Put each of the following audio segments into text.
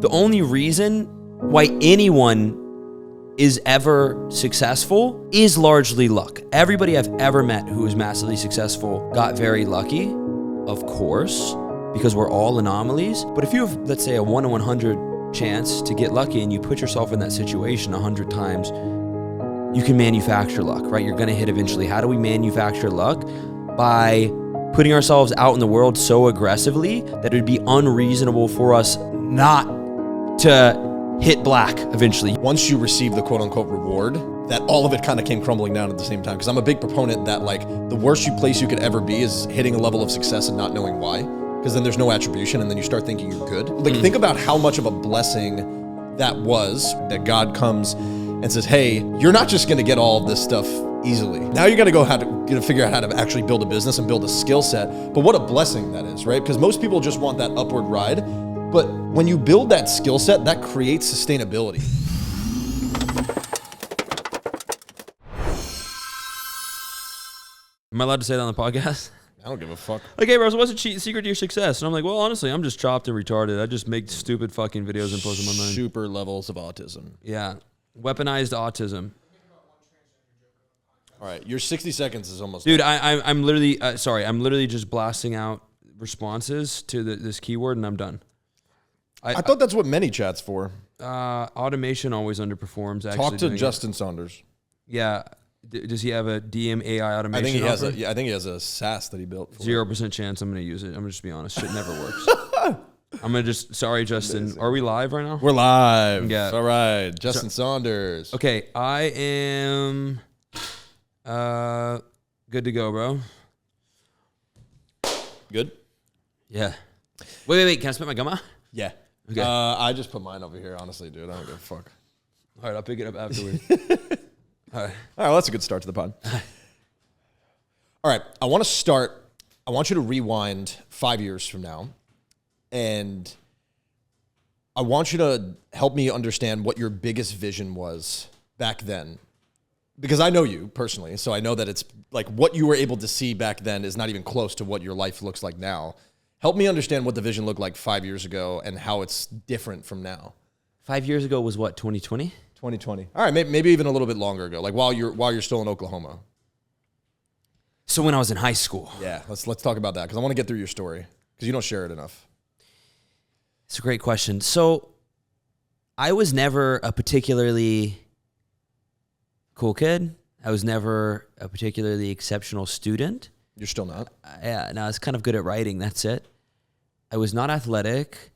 The only reason why anyone is ever successful is largely luck. Everybody I've ever met who is massively successful got very lucky, of course, because we're all anomalies. But if you have, let's say, a 1 in 100 chance to get lucky and you put yourself in that situation 100 times, you can manufacture luck, right? You're gonna hit eventually. How do we manufacture luck? By putting ourselves out in the world so aggressively that it would be unreasonable for us not to hit black eventually. Once you receive the quote unquote reward, that all of it kind of came crumbling down at the same time. Because I'm a big proponent that like the worst place you could ever be is hitting a level of success and not knowing why. Because then there's no attribution and then you start thinking you're good. Like think about how much of a blessing that was, that God comes and says, hey, you're not just gonna get all of this stuff easily. Now you gotta go figure out how to actually build a business and build a skill set. But what a blessing that is, right? Because most people just want that upward ride. But when you build that skill set, that creates sustainability. Am I allowed to say that on the podcast? I don't give a fuck. Okay, bro, so what's the secret to your success? And I'm like, well, honestly, I'm just chopped and retarded. I just make stupid fucking videos and post them online. Super levels of autism. Yeah. Weaponized autism. All right, your 60 seconds is almost... Dude, I'm literally, I'm literally just blasting out responses to this keyword and I'm done. I thought that's what ManyChat's for. Automation always underperforms. Actually, talk to Justin Saunders. Yeah, does he have a DM AI automation? I think he has. I think he has a SaaS that he built. 0% chance I'm gonna use it. I'm gonna just be honest. Shit never works. I'm gonna just. Sorry, Justin. Amazing. Are we live right now? We're live. Yeah. All right, Justin Saunders. Okay, I am good to go, bro. Good. Yeah. Wait. Can I spit my gum out? Yeah. Okay. I just put mine over here, honestly, dude. I don't give a fuck. All right, I'll pick it up afterwards. All right, well, that's a good start to the pod. All right, I want you to rewind 5 years from now, and I want you to help me understand what your biggest vision was back then. Because I know you personally, so I know that it's like what you were able to see back then is not even close to what your life looks like now. Help me understand what the vision looked like 5 years ago and how it's different from now. 5 years ago was what, 2020? 2020. All right, maybe even a little bit longer ago, like while you're still in Oklahoma. So when I was in high school. Yeah, let's talk about that because I want to get through your story because you don't share it enough. It's a great question. So I was never a particularly cool kid. I was never a particularly exceptional student. You're still not? Yeah, no, I was kind of good at writing. That's it. I was not athletic.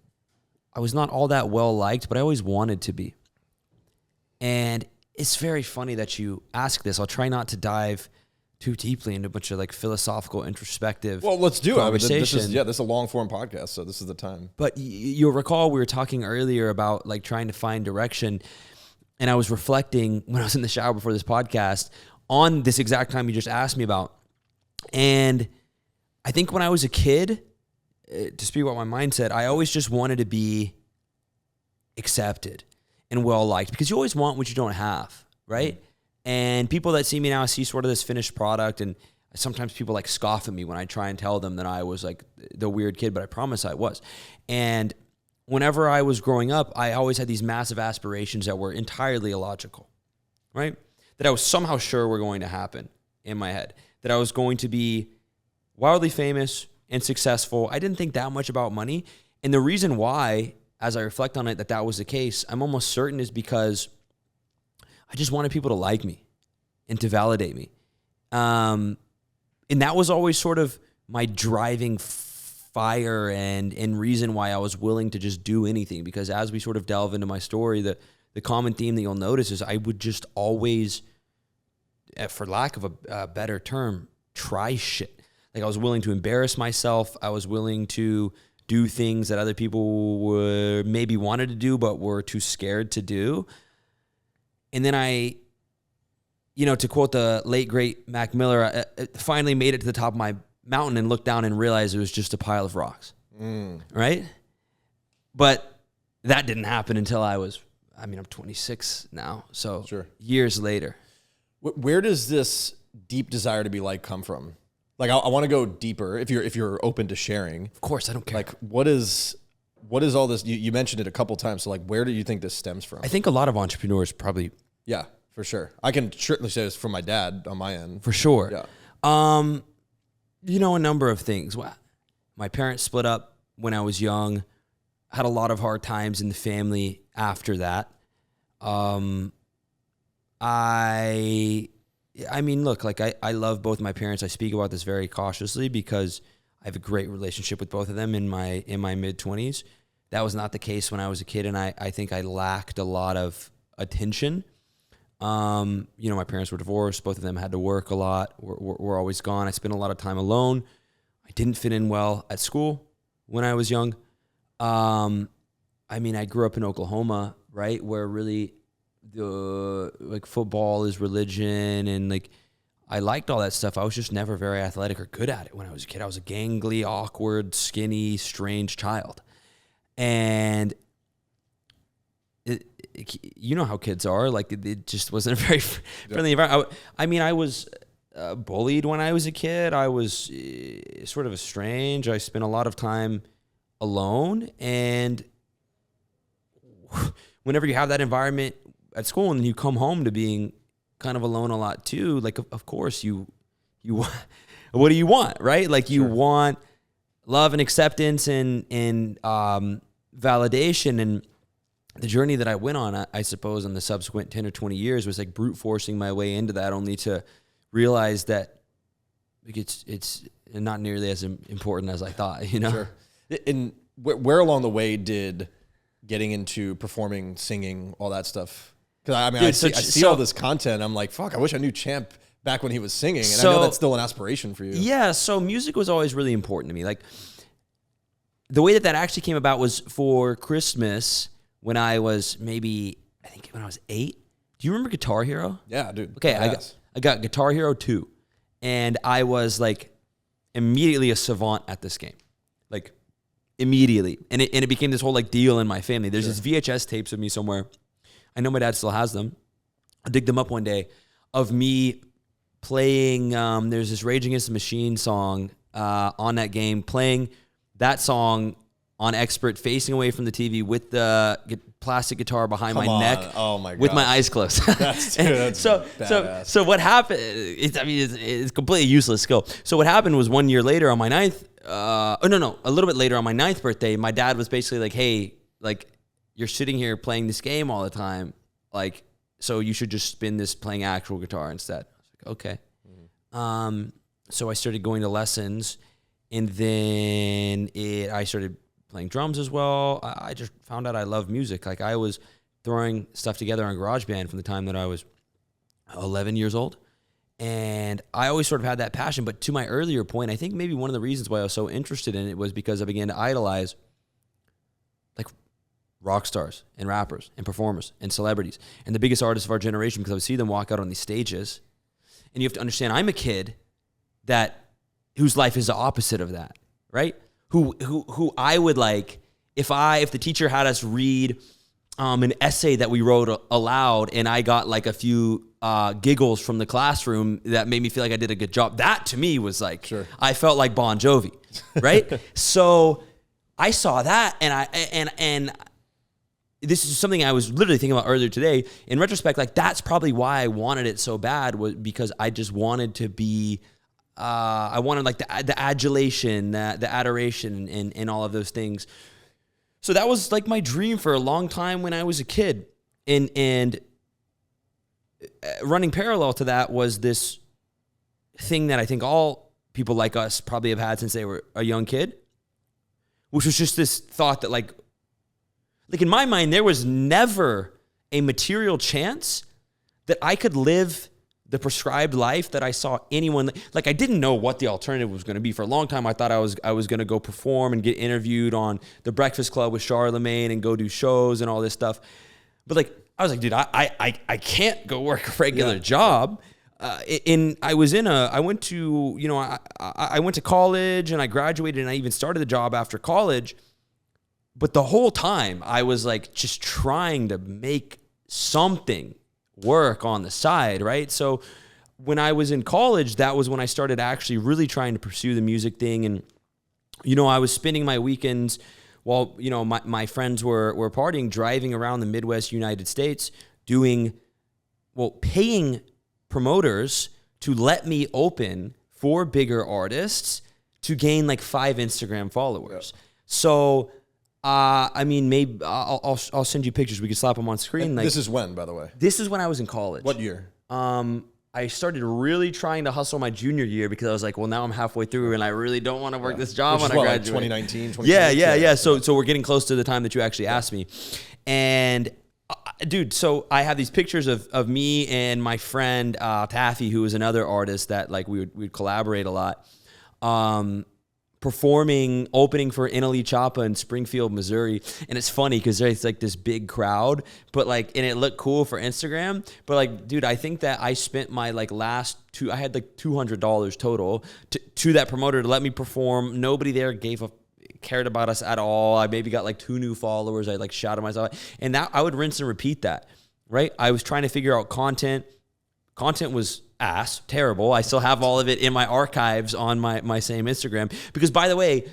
I was not all that well liked, but I always wanted to be. And it's very funny that you ask this. I'll try not to dive too deeply into a bunch of like philosophical, introspective. Well, let's do it. I mean, this is a long form podcast, so this is the time. But you'll recall we were talking earlier about like trying to find direction, and I was reflecting when I was in the shower before this podcast on this exact time you just asked me about. And I think when I was a kid, to speak about my mindset, I always just wanted to be accepted and well-liked because you always want what you don't have, right? And people that see me now see sort of this finished product, and sometimes people like scoff at me when I try and tell them that I was like the weird kid, but I promise I was. And whenever I was growing up, I always had these massive aspirations that were entirely illogical, right? That I was somehow sure were going to happen in my head. That I was going to be wildly famous and successful. I didn't think that much about money. And the reason why, as I reflect on it, that was the case, I'm almost certain is because I just wanted people to like me and to validate me. And that was always sort of my driving fire and reason why I was willing to just do anything. Because as we sort of delve into my story, the common theme that you'll notice is I would just always, for lack of a better term, try shit. Like I was willing to embarrass myself. I was willing to do things that other people were maybe wanted to do but were too scared to do. And then I, to quote the late, great Mac Miller, I finally made it to the top of my mountain and looked down and realized it was just a pile of rocks, right? But that didn't happen until I'm 26 now, so sure. Years later. Where does this deep desire to be liked come from? Like, I want to go deeper if you're open to sharing. Of course, I don't care. Like, what is what is all this? You mentioned it a couple times. So like, where do you think this stems from? I think a lot of entrepreneurs probably. Yeah, for sure. I can certainly say this from my dad on my end. For sure. Yeah. You know, a number of things. My parents split up when I was young. Had a lot of hard times in the family after that. I mean, look, like I love both my parents. I speak about this very cautiously because I have a great relationship with both of them in my mid-20s. That was not the case when I was a kid, and I think I lacked a lot of attention. You know, my parents were divorced. Both of them had to work a lot. Were always gone. I spent a lot of time alone. I didn't fit in well at school when I was young. I mean, I grew up in Oklahoma, right, where really like football is religion, and like I liked all that stuff. I was just never very athletic or good at it when I was a kid. I was a gangly, awkward, skinny, strange child. And you know how kids are. Like it just wasn't a very friendly environment. I mean, I was bullied when I was a kid. I was sort of estranged. I spent a lot of time alone. And whenever you have that environment at school and then you come home to being kind of alone a lot too, like of course you what do you want, right? Like you want love and acceptance and validation. And the journey that I went on, I suppose, in the subsequent 10 or 20 years was like brute forcing my way into that, only to realize that like it's not nearly as important as I thought, you know? Sure. And where along the way did getting into performing, singing, all that stuff? Because I mean, dude, I see all this content. I'm like, fuck, I wish I knew Champ back when he was singing. And I know that's still an aspiration for you. Yeah, so music was always really important to me. Like the way that actually came about was for Christmas when I was maybe, I think when I was 8. Do you remember Guitar Hero? Yeah, dude. Okay, I got Guitar Hero 2. And I was like immediately a savant at this game. Like immediately. And it became this whole like deal in my family. There's this VHS tapes of me somewhere. I know my dad still has them. I dig them up one day of me playing, there's this Rage Against the Machine song on that game, playing that song on expert, facing away from the TV with the plastic guitar behind my neck. Oh my God. With my eyes closed. That's so what happened, it's completely useless skill. So what happened was 1 year later on my a little bit later on my 9th birthday, my dad was basically like, hey, like, you're sitting here playing this game all the time, like, so you should just spin this playing actual guitar instead. I was like, okay. Mm-hmm. So I started going to lessons, and then I started playing drums as well. I just found out I love music. Like I was throwing stuff together on GarageBand from the time that I was 11 years old. And I always sort of had that passion. But to my earlier point, I think maybe one of the reasons why I was so interested in it was because I began to idolize like rock stars and rappers and performers and celebrities and the biggest artists of our generation, because I would see them walk out on these stages. And you have to understand, I'm a kid whose life is the opposite of that, right? Who I would like, if the teacher had us read an essay that we wrote aloud and I got like a few giggles from the classroom that made me feel like I did a good job, that to me was like, I felt like Bon Jovi, right? So I saw that, and this is something I was literally thinking about earlier today. In retrospect, like that's probably why I wanted it so bad, was because I just wanted to be, I wanted like the adulation, the adoration, and all of those things. So that was like my dream for a long time when I was a kid. And running parallel to that was this thing that I think all people like us probably have had since they were a young kid, which was just this thought that like in my mind, there was never a material chance that I could live the prescribed life that I saw anyone, like I didn't know what the alternative was going to be. For a long time, I thought I was going to go perform and get interviewed on The Breakfast Club with Charlemagne and go do shows and all this stuff. But like, I was like, dude, I can't go work a regular job. I went to college and I graduated and I even started the job after college. But the whole time I was like just trying to make something work on the side, right? So when I was in college, that was when I started actually really trying to pursue the music thing. And, I was spending my weekends while, you know, my friends were partying, driving around the Midwest United States, paying promoters to let me open for bigger artists to gain like 5 Instagram followers. Yeah. So, I mean, maybe I'll send you pictures. We can slap them on screen. Like, this is when, by the way? This is when I was in college. What year? I started really trying to hustle my junior year because I was like, well, now I'm halfway through and I really don't want to work this job when I graduate. Like 2019, 2020? Yeah. So we're getting close to the time that you actually asked me. And dude, so I have these pictures of me and my friend Taffy, who is another artist that like we would collaborate a lot. Opening for Italy Choppa in Springfield, Missouri. And it's funny because there's like this big crowd, but like, and it looked cool for Instagram. But like, dude, I think that I spent my like I had like $200 total to that promoter to let me perform. Nobody there cared about us at all. I maybe got like 2 new followers. I like shouted myself. And that I would rinse and repeat that, right? I was trying to figure out content. Content was terrible. I still have all of it in my archives on my same Instagram. Because by the way,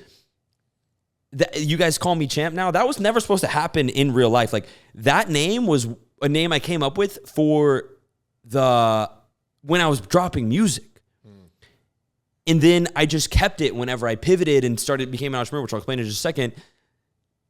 you guys call me Champ now. That was never supposed to happen in real life. Like that name was a name I came up with for when I was dropping music. And then I just kept it whenever I pivoted and became an entrepreneur, which I'll explain in just a second.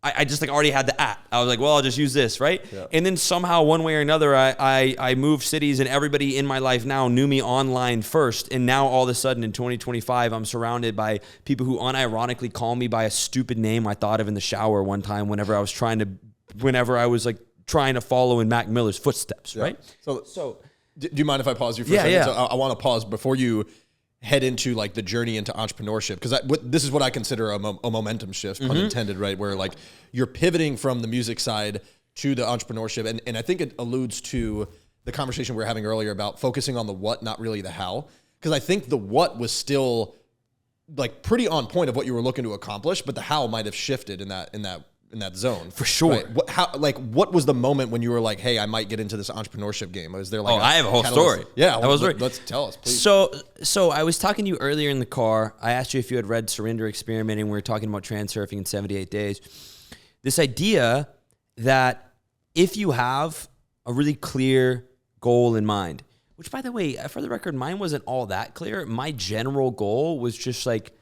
I just like already had the app. I was like, well, I'll just use this, right? Yeah. And then somehow one way or another, I moved cities and everybody in my life now knew me online first. And now all of a sudden in 2025, I'm surrounded by people who unironically call me by a stupid name I thought of in the shower one time whenever I was like trying to follow in Mac Miller's footsteps, right? So do you mind if I pause you for a second? Yeah. So I want to pause before you head into like the journey into entrepreneurship, because this is what I consider a momentum shift, pun intended, right? Where like you're pivoting from the music side to the entrepreneurship, and I think it alludes to the conversation we were having earlier about focusing on the what, not really the how, because I think the what was still like pretty on point of what you were looking to accomplish, but the how might have shifted in that zone. For sure. Right? What was the moment when you were like, hey, I might get into this entrepreneurship game? Was there like I have a whole story. Yeah. Let's tell us, please. So I was talking to you earlier in the car. I asked you if you had read Surrender Experimenting. We were talking about transurfing in 78 days. This idea that if you have a really clear goal in mind, which by the way, for the record, mine wasn't all that clear. My general goal was just like,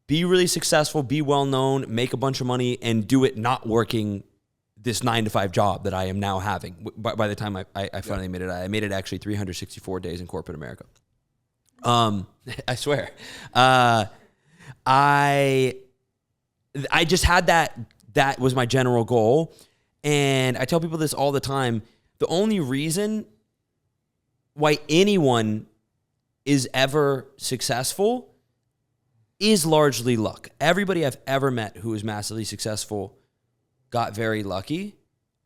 be really successful, be well-known, make a bunch of money, and do it not working this 9-to-5 job that I am now having. By the time I finally made it, I made it actually 364 days in corporate America. I swear. I just had that was my general goal. And I tell people this all the time. The only reason why anyone is ever successful is largely luck. Everybody I've ever met who is massively successful got very lucky,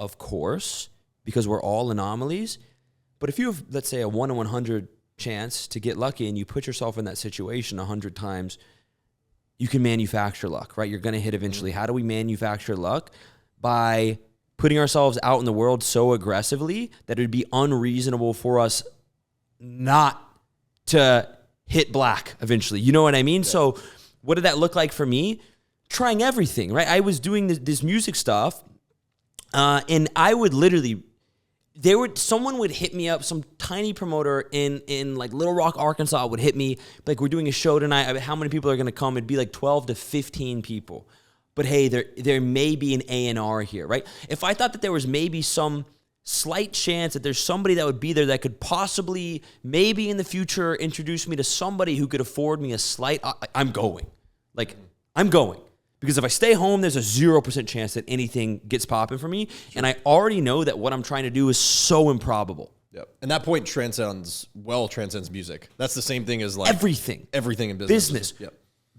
of course, because we're all anomalies. But if you have, let's say, a 1 in 100 chance to get lucky and you put yourself in that situation 100 times, you can manufacture luck, right? You're going to hit eventually. How do we manufacture luck? By putting ourselves out in the world so aggressively that it would be unreasonable for us not to hit black eventually. You know what I mean? Yeah. So what did that look like for me? Trying everything, right? I was doing this music stuff, and I would literally, someone would hit me up, some tiny promoter in like Little Rock, Arkansas would hit me, like, we're doing a show tonight. How many people are going to come? It'd be like 12 to 15 people. But hey, there may be an A&R here, right? If I thought that there was maybe some slight chance that there's somebody that would be there that could possibly, maybe in the future, introduce me to somebody who could afford me a slight, I'm going. Like, I'm going. Because if I stay home, there's a 0% chance that anything gets popping for me. Sure. And I already know that what I'm trying to do is so improbable. Yep. And that point transcends music. That's the same thing as like everything in business. Yep.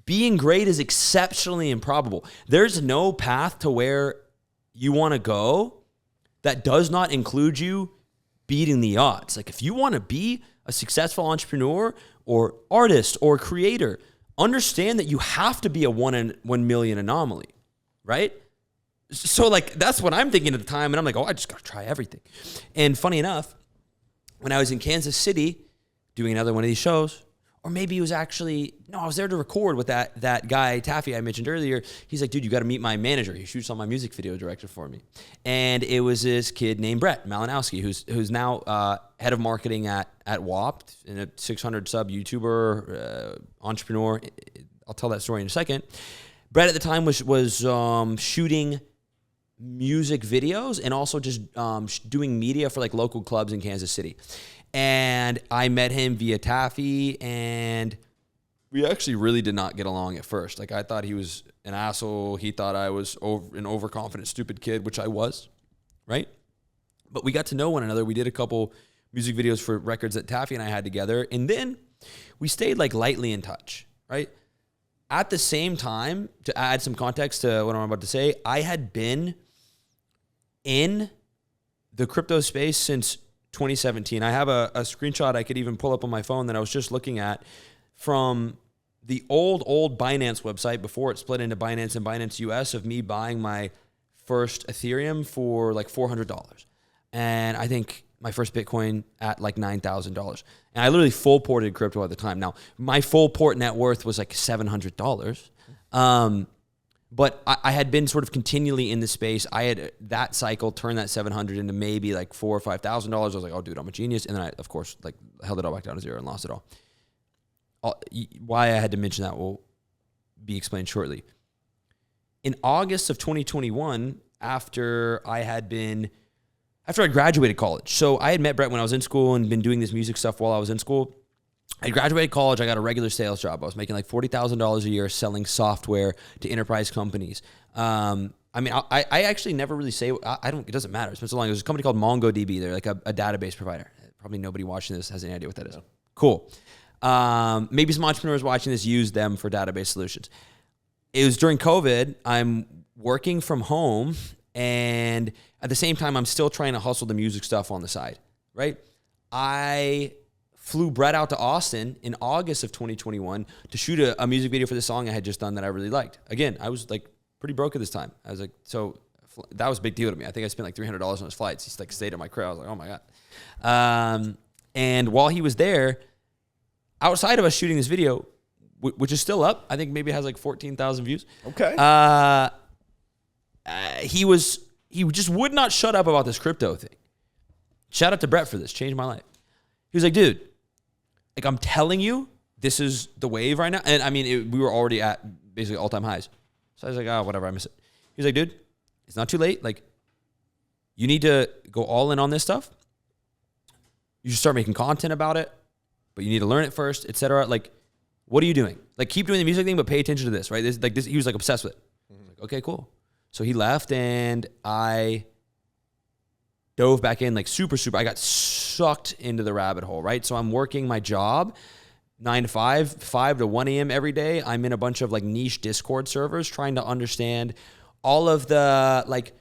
Being great is exceptionally improbable. There's no path to where you want to go that does not include you beating the odds. Like, if you want to be a successful entrepreneur or artist or creator, understand that you have to be a 1 in 1 million anomaly, right? So like, that's what I'm thinking at the time. And I'm like, I just got to try everything. And funny enough, when I was in Kansas City doing another one of these shows, or maybe it was actually, no, I was there to record with that guy, Taffy, I mentioned earlier. He's like, dude, you got to meet my manager. He shoots all my music video director for me. And it was this kid named Brett Malinowski, who's now head of marketing at WAP, and a 600 sub YouTuber, entrepreneur. I'll tell that story in a second. Brett at the time was shooting music videos and also just doing media for like local clubs in Kansas City. And I met him via Taffy, and we actually really did not get along at first. Like, I thought he was an asshole. He thought I was an overconfident, stupid kid, which I was, right? But we got to know one another. We did a couple music videos for records that Taffy and I had together, and then we stayed like lightly in touch, right? At the same time, to add some context to what I'm about to say, I had been in the crypto space since 2017. I have a screenshot I could even pull up on my phone that I was just looking at from the old Binance website before it split into Binance and Binance US, of me buying my first Ethereum for like $400. And I think my first Bitcoin at like $9,000. And I literally full ported crypto at the time. Now, my full port net worth was like $700. But I had been sort of continually in the space. I had that cycle turned that 700 into maybe like $4,000 or $5,000. I was like, oh, dude, I'm a genius. And then I, of course, like held it all back down to zero and lost it all. Why I had to mention that will be explained shortly. In August of 2021, after I graduated college. So I had met Brett when I was in school and been doing this music stuff while I was in school. I graduated college. I got a regular sales job. I was making like $40,000 a year selling software to enterprise companies. I mean, I actually never really say, it doesn't matter. It's been so long. There's a company called MongoDB. They're like a database provider. Probably nobody watching this has any idea what that is. Cool. Maybe some entrepreneurs watching this use them for database solutions. It was during COVID. I'm working from home, and at the same time, I'm still trying to hustle the music stuff on the side, right? I flew Brett out to Austin in August of 2021 to shoot a music video for the song I had just done that I really liked. Again, I was like pretty broke at this time. I was like, so that was a big deal to me. I think I spent like $300 on his flights. He's like stayed at my crib. I was like, oh my God. And while he was there, outside of us shooting this video, which is still up, I think maybe it has like 14,000 views. Okay. He just would not shut up about this crypto thing. Shout out to Brett for this. Changed my life. He was like, dude, like, I'm telling you, this is the wave right now. And I mean, we were already at basically all-time highs. So I was like, oh, whatever, I miss it. He was like, dude, it's not too late. Like, you need to go all in on this stuff. You should start making content about it, but you need to learn it first, etc. Like, what are you doing? Like, keep doing the music thing, but pay attention to this, right? This, he was like obsessed with it. Like, okay, cool. So he left, and I dove back in like super. I got sucked into the rabbit hole, right? So I'm working my job 9 to 5, 5 to 1 a.m. every day. I'm in a bunch of like niche Discord servers trying to understand all of the like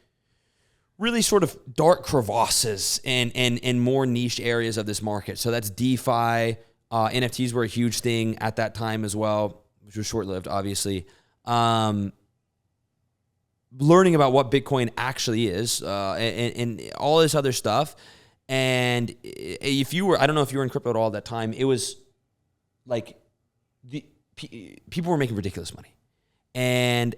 really sort of dark crevasses and more niche areas of this market. So that's DeFi. NFTs were a huge thing at that time as well, which was short-lived, obviously. Learning about what Bitcoin actually is, and all this other stuff. And if you were, I don't know if you were in crypto at all at that time, it was like people were making ridiculous money. And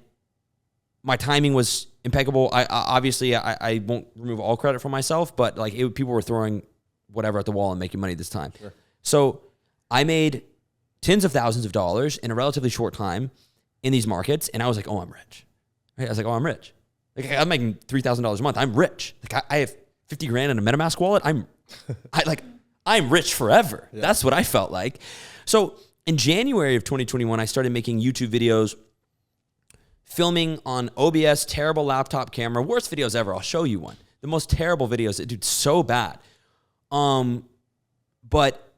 my timing was impeccable. I won't remove all credit from myself, but like people were throwing whatever at the wall and making money this time. Sure. So I made tens of thousands of dollars in a relatively short time in these markets. And I was like, oh, I'm rich. Right? I was like, oh, I'm rich. Like, I'm making $3,000 a month. I'm rich. Like, I have 50 grand in a MetaMask wallet. I'm rich forever. Yeah. That's what I felt like. So in January of 2021, I started making YouTube videos, filming on OBS, terrible laptop camera, worst videos ever. I'll show you one. The most terrible videos. Dude, so bad. But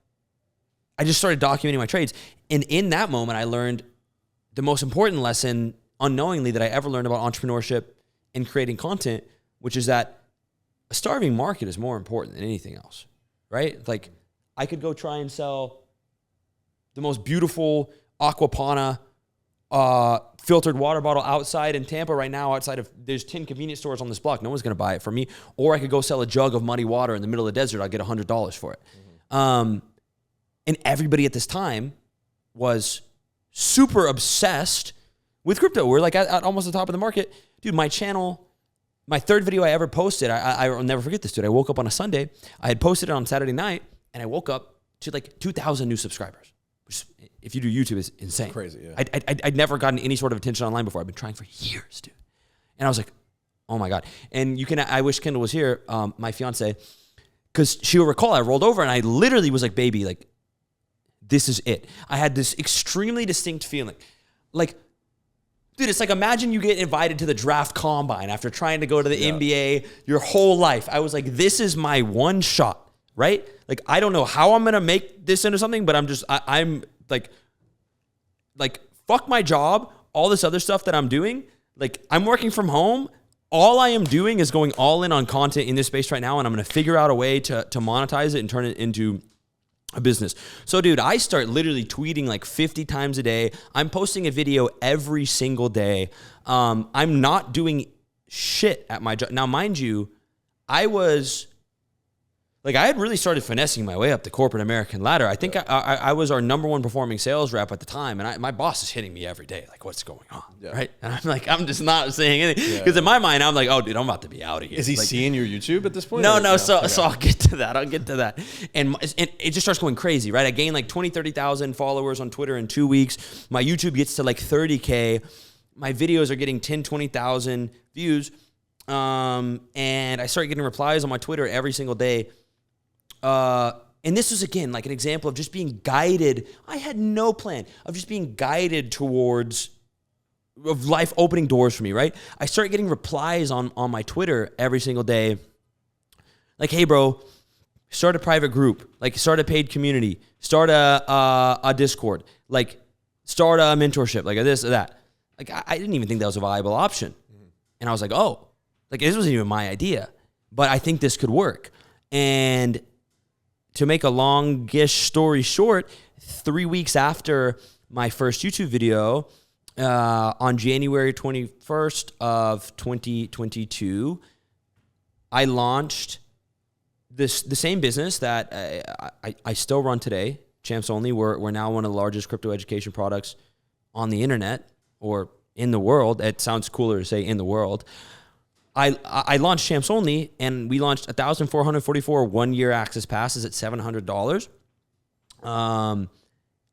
I just started documenting my trades. And in that moment, I learned the most important lesson unknowingly that I ever learned about entrepreneurship and creating content, which is that a starving market is more important than anything else, right? Like, I could go try and sell the most beautiful Aquapana filtered water bottle outside in Tampa right now. There's 10 convenience stores on this block. No one's going to buy it from me. Or I could go sell a jug of muddy water in the middle of the desert. I'll get $100 for it. And everybody at this time was super obsessed with crypto. We're like at almost the top of the market. Dude, my channel, my third video I ever posted, I'll never forget this, dude. I woke up on a Sunday. I had posted it on Saturday night, and I woke up to like 2,000 new subscribers, which, if you do YouTube, is insane. Crazy, yeah. I'd never gotten any sort of attention online before. I've been trying for years, dude. And I was like, oh my God. And I wish Kendall was here, my fiance, because she'll recall I rolled over and I literally was like, baby, like, this is it. I had this extremely distinct feeling. Like, dude, it's like, imagine you get invited to the draft combine after trying to go to the NBA your whole life. I was like, this is my one shot, right? Like, I don't know how I'm going to make this into something, but I'm like, fuck my job, all this other stuff that I'm doing. Like, I'm working from home. All I am doing is going all in on content in this space right now, and I'm going to figure out a way to monetize it and turn it into a business. So, dude, I start literally tweeting like 50 times a day. I'm posting a video every single day. I'm not doing shit at my job. Now, mind you, I had really started finessing my way up the corporate American ladder. I think I was our number one performing sales rep at the time, and my boss is hitting me every day, like, what's going on, right? And I'm like, I'm just not saying anything, because in my mind, I'm like, oh, dude, I'm about to be out of here. Is he like, seeing your YouTube at this point? No. So I'll get to that. And it just starts going crazy, right? I gained like 20, 30,000 followers on Twitter in 2 weeks. My YouTube gets to like 30K. My videos are getting 10, 20,000 views. And I start getting replies on my Twitter every single day. And this was, again, like an example of just being guided. I had no plan of just being guided towards of life opening doors for me, right? I start getting replies on my Twitter every single day. Like, hey, bro, start a private group, like start a paid community, start a Discord, like start a mentorship, like this or that. Like, I didn't even think that was a viable option. And I was like, oh, like this wasn't even my idea, but I think this could work. And to make a longish story short, 3 weeks after my first YouTube video, on January 21st of 2022, I launched the same business that I still run today, Champs Only. We're now one of the largest crypto education products on the internet, or in the world. It sounds cooler to say in the world. I launched Champs Only, and we launched 1,444 one-year access passes at $700.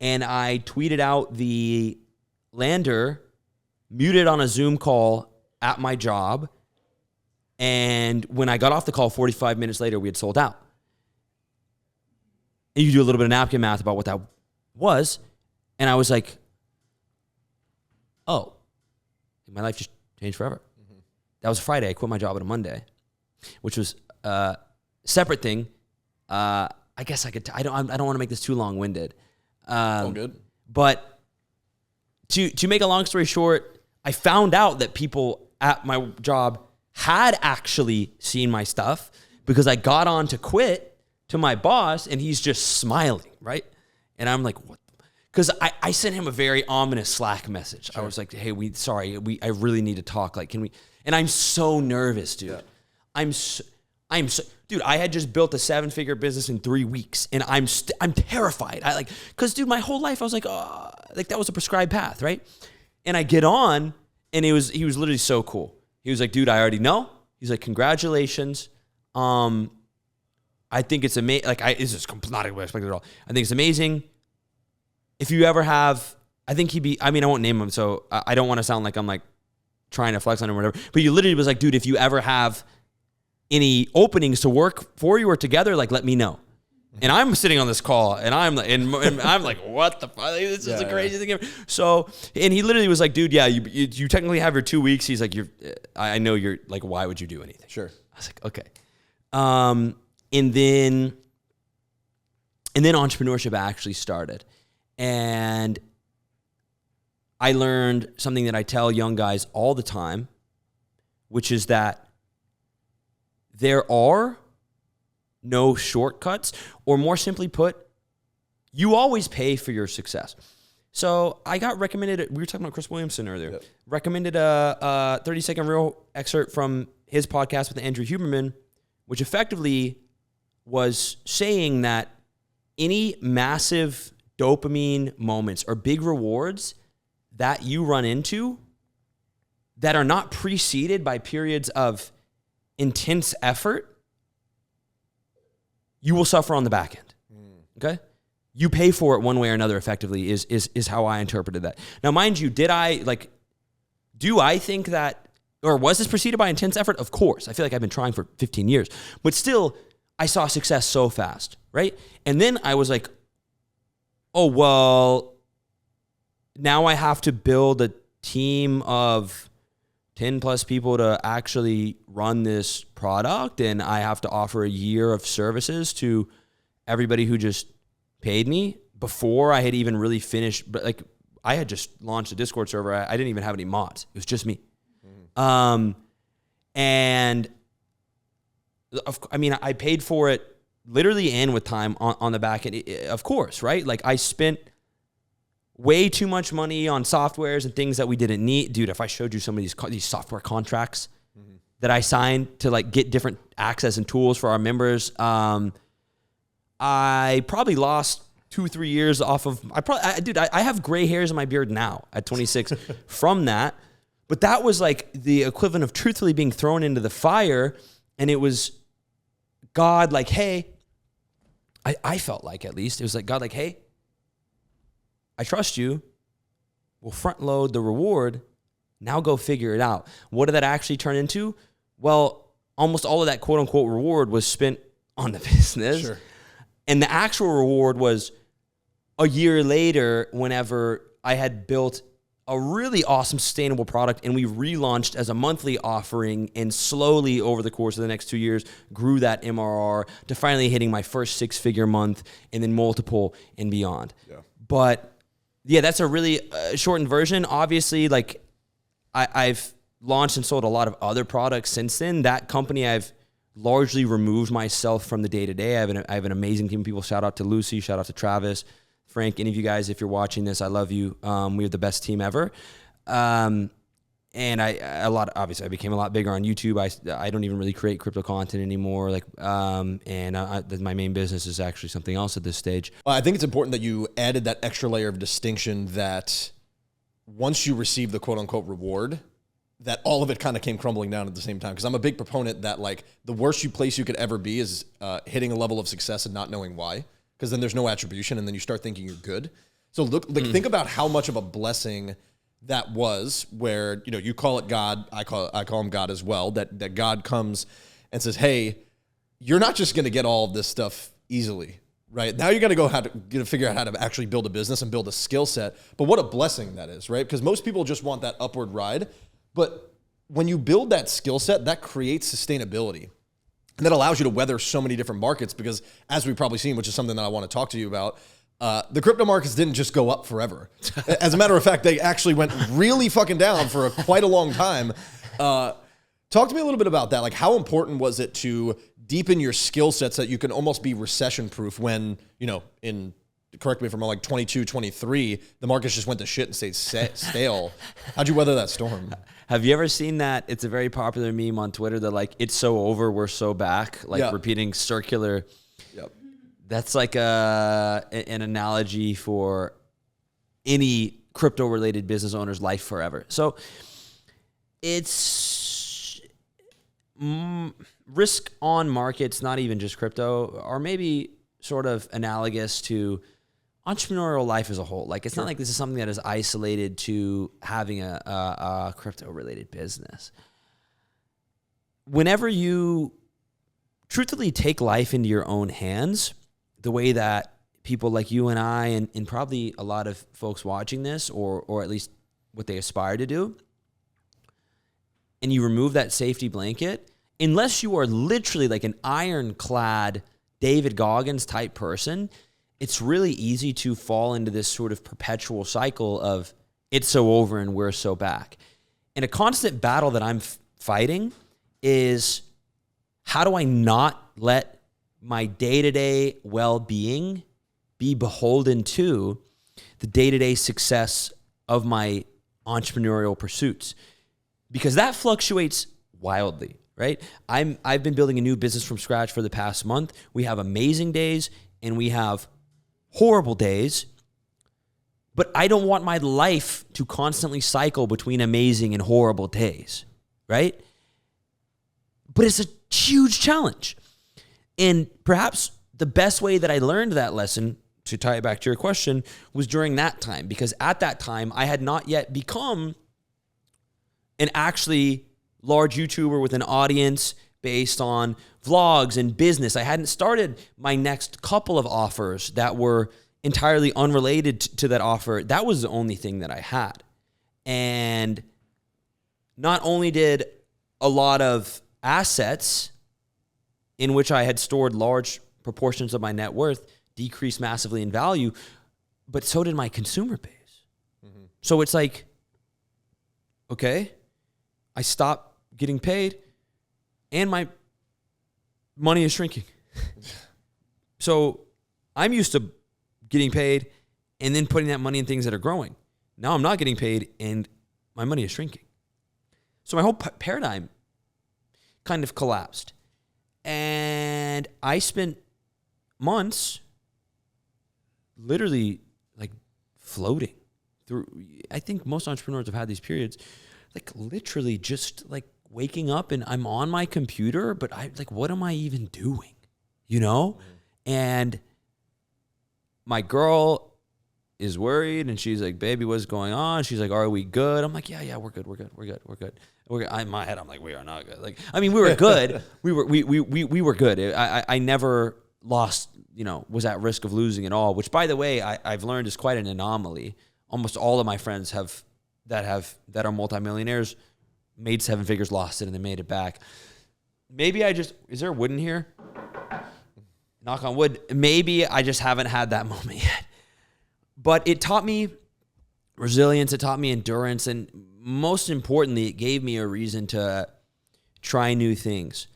And I tweeted out the lander, muted on a Zoom call at my job, and when I got off the call 45 minutes later, we had sold out. And you do a little bit of napkin math about what that was, and I was like, oh, my life just changed forever. That was Friday. I quit my job on a Monday, which was a separate thing. I guess I could. I don't want to make this too long-winded. All good. But to make a long story short, I found out that people at my job had actually seen my stuff, because I got on to quit to my boss, and he's just smiling, right? And I'm like, what? Because I sent him a very ominous Slack message. Sure. I was like, hey, I really need to talk. Like, can we? And I'm so nervous, dude. Yeah. I'm so, dude, I had just built a 7-figure business in 3 weeks, and I'm terrified. Because dude, my whole life I was like, oh, like that was a prescribed path, right? And I get on, and he was literally so cool. He was like, dude, I already know. He's like, congratulations. I think it's amazing. Like, this is not what I expected at all. I think it's amazing. If you ever have, I think I won't name him, so I don't want to sound like I'm like trying to flex on him or whatever. But he literally was like, dude, if you ever have any openings to work for you or together, like, let me know. And I'm sitting on this call, and I'm like, what the fuck? This is the crazy thing ever. So, and he literally was like, dude, yeah, you technically have your 2 weeks. He's like, I know you're like, why would you do anything? Sure. I was like, okay. And then entrepreneurship actually started. And I learned something that I tell young guys all the time, which is that there are no shortcuts, or more simply put, you always pay for your success. So I got recommended, we were talking about Chris Williamson earlier, recommended a 30-second real excerpt from his podcast with Andrew Huberman, which effectively was saying that any massive dopamine moments or big rewards that you run into that are not preceded by periods of intense effort, you will suffer on the back end. Okay? You pay for it one way or another effectively is how I interpreted that. Now, mind you, do I think that, or was this preceded by intense effort? Of course. I feel like I've been trying for 15 years, but still I saw success so fast, right? And then I was like, oh, well, now I have to build a team of 10 plus people to actually run this product, and I have to offer a year of services to everybody who just paid me before I had even really finished. But like, I had just launched a Discord server. I didn't even have any mods. It was just me. And I mean, I paid for it literally and with time on the back end, of course, right? Like, I spent way too much money on softwares and things that we didn't need. Dude, if I showed you some of these software contracts that I signed to like get different access and tools for our members, I probably lost 2-3 years off of, I have gray hairs in my beard now at 26 from that. But that was like the equivalent of truthfully being thrown into the fire. And it was God like, hey, I felt like, at least it was like God like, hey, I trust you. We'll front load the reward. Now go figure it out. What did that actually turn into? Well, almost all of that quote unquote reward was spent on the business. Sure. And the actual reward was a year later, whenever I had built a really awesome sustainable product and we relaunched as a monthly offering, and slowly over the course of the next 2 years grew that MRR to finally hitting my first 6-figure month and then multiple and beyond. Yeah. But yeah, that's a really shortened version. Obviously, like I've launched and sold a lot of other products since then. That company, I've largely removed myself from the day-to-day. I have an amazing team of people. Shout out to Lucy, shout out to Travis, Frank, any of you guys, if you're watching this, I love you. We're the best team ever. And obviously I became a lot bigger on YouTube. I don't even really create crypto content anymore. Like, my main business is actually something else at this stage. I think it's important that you added that extra layer of distinction that once you receive the quote unquote reward, that all of it kind of came crumbling down at the same time. Because I'm a big proponent that like the worst place you could ever be is hitting a level of success and not knowing why. Because then there's no attribution, and then you start thinking you're good. So think about how much of a blessing that was. Where you call it God, I call him God as well. That God comes and says, "Hey, you're not just going to get all of this stuff easily, right? Now you got to go figure out how to actually build a business and build a skill set. But what a blessing that is, right? Because most people just want that upward ride, but when you build that skill set, that creates sustainability. And that allows you to weather so many different markets because, as we've probably seen, which is something that I want to talk to you about, the crypto markets didn't just go up forever. As a matter of fact, they actually went really fucking down for quite a long time. Talk to me a little bit about that. Like, how important was it to deepen your skill sets so that you can almost be recession-proof when, correct me if I'm wrong, like 22, 23, the markets just went to shit and stayed stale. How'd you weather that storm? Have you ever seen that? It's a very popular meme on Twitter that like, it's so over, we're so back, like repeating circular. Yep. That's like an analogy for any crypto related business owner's life forever. So it's risk on markets, not even just crypto, or maybe sort of analogous to entrepreneurial life as a whole. Like, it's not like this is something that is isolated to having a crypto-related business. Whenever you truthfully take life into your own hands, the way that people like you and I, and probably a lot of folks watching this, or at least what they aspire to do, and you remove that safety blanket, unless you are literally like an ironclad David Goggins type person, it's really easy to fall into this sort of perpetual cycle of it's so over and we're so back. And a constant battle that I'm fighting is, how do I not let my day-to-day well-being be beholden to the day-to-day success of my entrepreneurial pursuits? Because that fluctuates wildly, right? I've been building a new business from scratch for the past month. We have amazing days and we have horrible days, But I don't want my life to constantly cycle between amazing and horrible days, right? But it's a huge challenge. And perhaps the best way that I learned that lesson, to tie it back to your question, was during that time. Because at that time, I had not yet become an actually large YouTuber with an audience based on vlogs and business. I hadn't started my next couple of offers that were entirely unrelated to that offer. That was the only thing that I had. And not only did a lot of assets in which I had stored large proportions of my net worth decrease massively in value, but so did my consumer base. Mm-hmm. So it's like, okay, I stopped getting paid and my money is shrinking. So I'm used to getting paid and then putting that money in things that are growing. Now I'm not getting paid and my money is shrinking. So my whole paradigm kind of collapsed. And I spent months literally like floating through. I think most entrepreneurs have had these periods, like literally just like waking up and I'm on my computer, but I like, what am I even doing? You know? Mm-hmm. And my girl is worried and she's like, baby, what's going on? She's like, are we good? I'm like, yeah, we're good. In my head, I'm like, we are not good. Like, I mean, we were good. we were good. I never lost, was at risk of losing at all, which by the way, I've learned is quite an anomaly. Almost all of my friends that are multimillionaires made 7 figures, lost it, and they made it back. Maybe is there wood in here? Knock on wood. Maybe I just haven't had that moment yet. But it taught me resilience. It taught me endurance. And most importantly, it gave me a reason to try new things.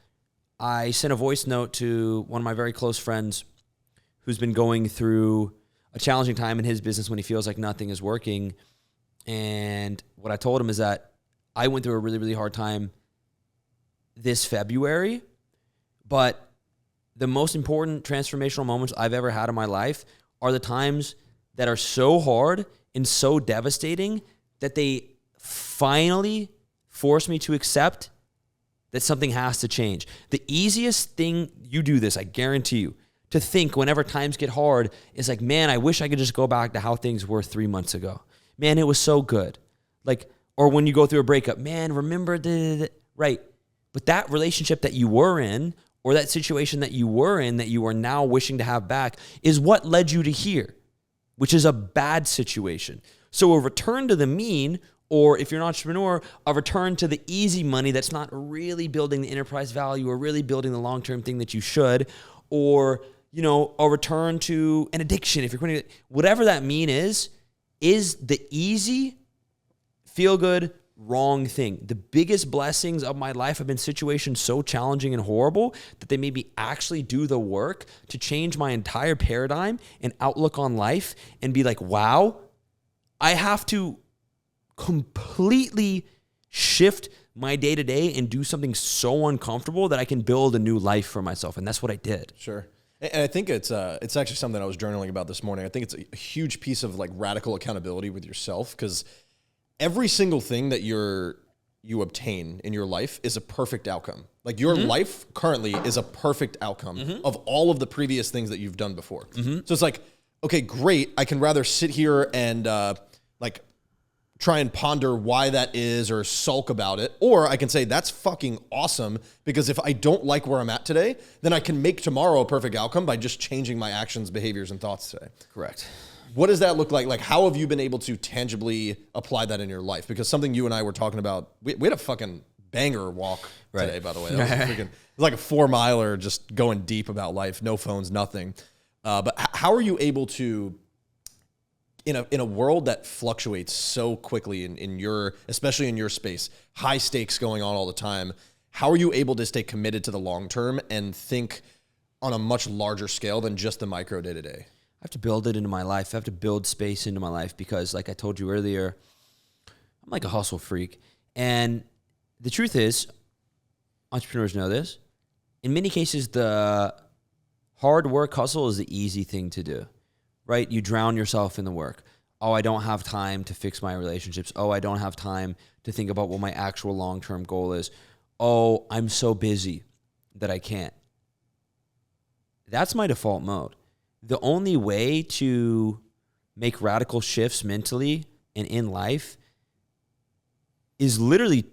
I sent a voice note to one of my very close friends who's been going through a challenging time in his business when he feels like nothing is working. And what I told him is that I went through a really, really hard time this February, but the most important transformational moments I've ever had in my life are the times that are so hard and so devastating that they finally force me to accept that something has to change. The easiest thing, you do this, I guarantee you, to think whenever times get hard is like, man, I wish I could just go back to how things were 3 months ago. Man, it was so good. Like, or when you go through a breakup, man, remember right. But that relationship that you were in, or that situation that you were in that you are now wishing to have back, is what led you to here, which is a bad situation. So a return to the mean, or if you're an entrepreneur, a return to the easy money that's not really building the enterprise value or really building the long-term thing that you should, or, a return to an addiction, if you're putting it, whatever that mean is the easy, feel good, wrong thing. The biggest blessings of my life have been situations so challenging and horrible that they made me actually do the work to change my entire paradigm and outlook on life and be like, wow, I have to completely shift my day-to-day and do something so uncomfortable that I can build a new life for myself. And that's what I did. Sure. And I think it's actually something I was journaling about this morning. I think it's a huge piece of like radical accountability with yourself, because every single thing that you obtain in your life is a perfect outcome. Like your life currently is a perfect outcome of all of the previous things that you've done before. So it's like, okay, great. I can rather sit here and like try and ponder why that is or sulk about it. Or I can say that's fucking awesome, because if I don't like where I'm at today, then I can make tomorrow a perfect outcome by just changing my actions, behaviors, and thoughts today. Correct. What does that look like? Like, how have you been able to tangibly apply that in your life? Because something you and I were talking about, we had a fucking banger walk today, by the way. That was it was like a 4-miler, just going deep about life, no phones, nothing. But how are you able to, in a world that fluctuates so quickly especially in your space, high stakes going on all the time, how are you able to stay committed to the long term and think on a much larger scale than just the micro day to day? I have to build it into my life. I have to build space into my life because, like I told you earlier, I'm like a hustle freak. And the truth is, entrepreneurs know this, in many cases, the hard work hustle is the easy thing to do, right? You drown yourself in the work. oh, I don't have time to fix my relationships. Oh, I don't have time to think about what my actual long-term goal is. Oh, I'm so busy that I can't. That's my default mode. The only way to make radical shifts mentally and in life is literally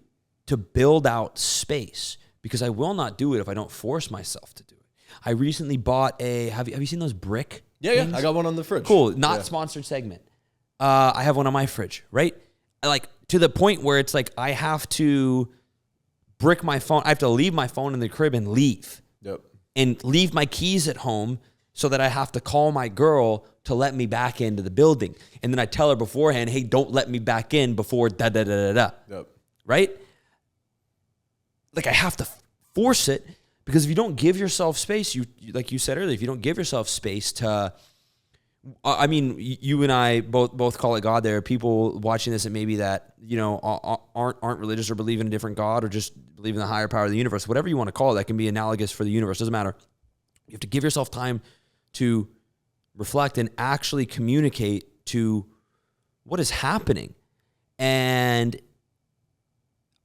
to build out space, because I will not do it if I don't force myself to do it. I recently bought have you seen those brick things? I got one on the fridge. Cool. Not sponsored segment. I have one on my fridge, right? Like, to the point where it's like I have to brick my phone. I have to leave my phone in the crib and leave. Yep. And leave my keys at home so that I have to call my girl to let me back into the building. And then I tell her beforehand, hey, don't let me back in before da-da-da-da-da. Yep. Right? Like, I have to force it, because if you don't give yourself space, you like you said earlier, if you don't give yourself space to, I mean, you and I both call it God. There are people watching this that maybe that, you know, aren't religious or believe in a different God, or just believe in the higher power of the universe, whatever you want to call it. That can be analogous for the universe. Doesn't matter. You have to give yourself time to reflect and actually communicate to what is happening. And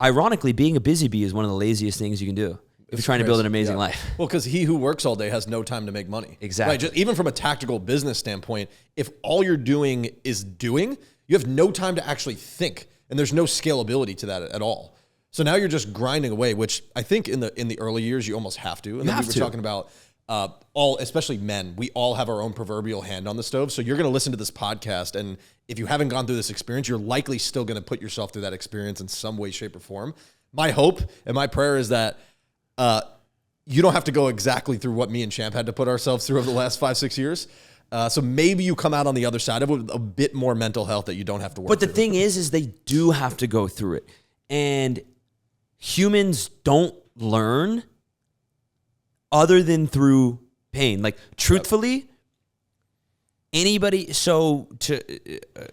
ironically, being a busy bee is one of the laziest things you can do if you're trying to build an amazing life. Well, because he who works all day has no time to make money. Exactly. Right? Just, even from a tactical business standpoint, if all you're doing is doing, you have no time to actually think, and there's no scalability to that at all. So now you're just grinding away, which I think in the early years you almost have to. And then we were talking about especially men, we all have our own proverbial hand on the stove. So you're going to listen to this podcast, and if you haven't gone through this experience, you're likely still going to put yourself through that experience in some way, shape, or form. My hope and my prayer is that you don't have to go exactly through what me and Champ had to put ourselves through over the last 5-6 years. So maybe you come out on the other side of it with a bit more mental health that you don't have to work But the through. thing is they do have to go through it. And humans don't learn other than through pain. Like, truthfully, anybody, so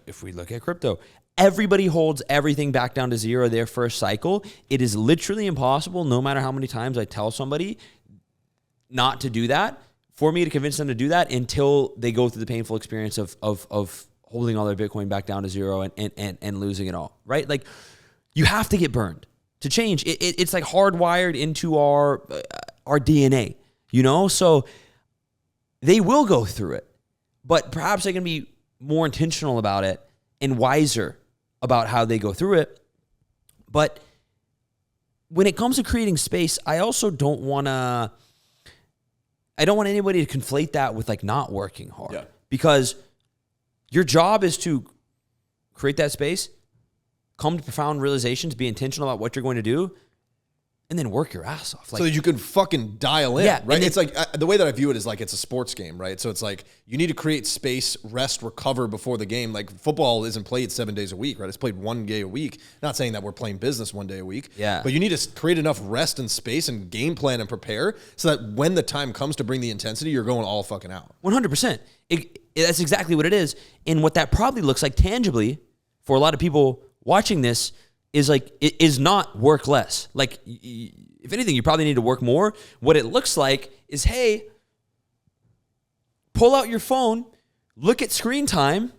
if we look at crypto, everybody holds everything back down to zero their first cycle. It is literally impossible, no matter how many times I tell somebody not to do that, for me to convince them to do that until they go through the painful experience of holding all their Bitcoin back down to zero and losing it all, right? Like, you have to get burned to change. It's like hardwired into our DNA, you know? So they will go through it, but perhaps they can be more intentional about it and wiser about how they go through it. But when it comes to creating space, I also don't want anybody to conflate that with like not working hard, because your job is to create that space, come to profound realizations, be intentional about what you're going to do, and then work your ass off. Like, so that you can fucking dial in, Yeah, right? It's like, the way that I view it is like it's a sports game, right? So it's like you need to create space, rest, recover before the game. Like, football isn't played 7 days a week, right? It's played 1 day a week. Not saying that we're playing business 1 day a week. Yeah. But you need to create enough rest and space and game plan and prepare so that when the time comes to bring the intensity, you're going all fucking out. 100%. That's exactly what it is. And what that probably looks like tangibly for a lot of people watching this is like, it is not work less. Like, if anything, you probably need to work more. What it looks like is, hey, pull out your phone, look at screen time,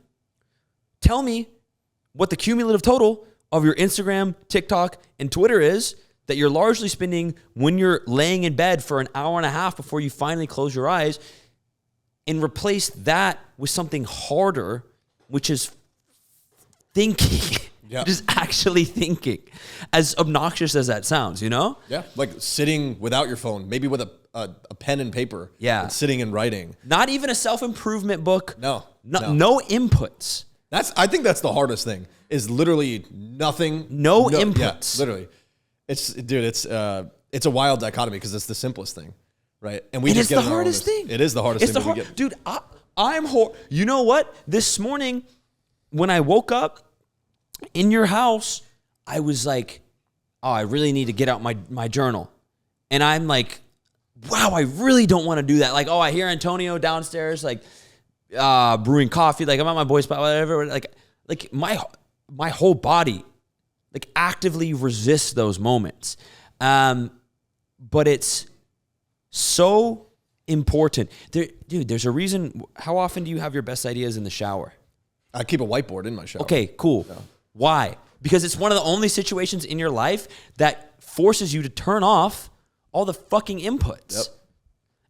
tell me what the cumulative total of your Instagram, TikTok, and Twitter is that you're largely spending when you're laying in bed for an hour and a half before you finally close your eyes, and replace that with something harder, which is thinking. Yeah. Just actually thinking, as obnoxious as that sounds, you know? Yeah, like sitting without your phone, maybe with a pen and paper. Yeah. And sitting and writing. Not even a self-improvement book. No. No inputs. I think that's the hardest thing, is literally nothing. No inputs. Yeah, literally. It's a wild dichotomy because it's the simplest thing, right? And we And just it's get the in our own hardest thing. It is the hardest thing that we get. Dude, you know what? This morning, when I woke up in your house, I was like, oh, I really need to get out my journal. And I'm like, wow, I really don't want to do that. Like, oh, I hear Antonio downstairs, like, brewing coffee. Like, I'm at my boy spot, whatever. Like my whole body, like, actively resists those moments. But it's so important. Dude, there's a reason. How often do you have your best ideas in the shower? I keep a whiteboard in my shower. Okay, cool. Yeah. Why? Because it's one of the only situations in your life that forces you to turn off all the fucking inputs.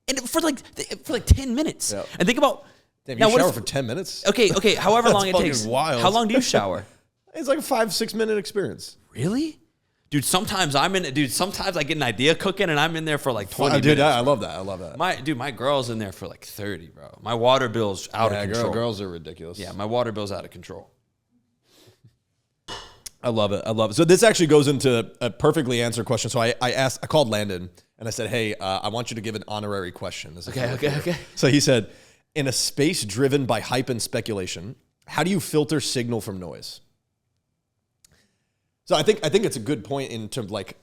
Yep. And for like 10 minutes. Yep. And think about... Damn, you shower for 10 minutes? Okay, however long it takes. Wild. How long do you shower? It's like a 5-6 minute experience. Really? Dude, sometimes I get an idea cooking and I'm in there for like 20 minutes. Dude, I love that. My girl's in there for like 30, bro. My water bill's out of control. Girls are ridiculous. Yeah, my water bill's out of control. I love it. So this actually goes into a perfectly answered question. So I called Landon and I said, hey, I want you to give an honorary question. Okay. So he said, in a space driven by hype and speculation, how do you filter signal from noise? So I think it's a good point in terms of like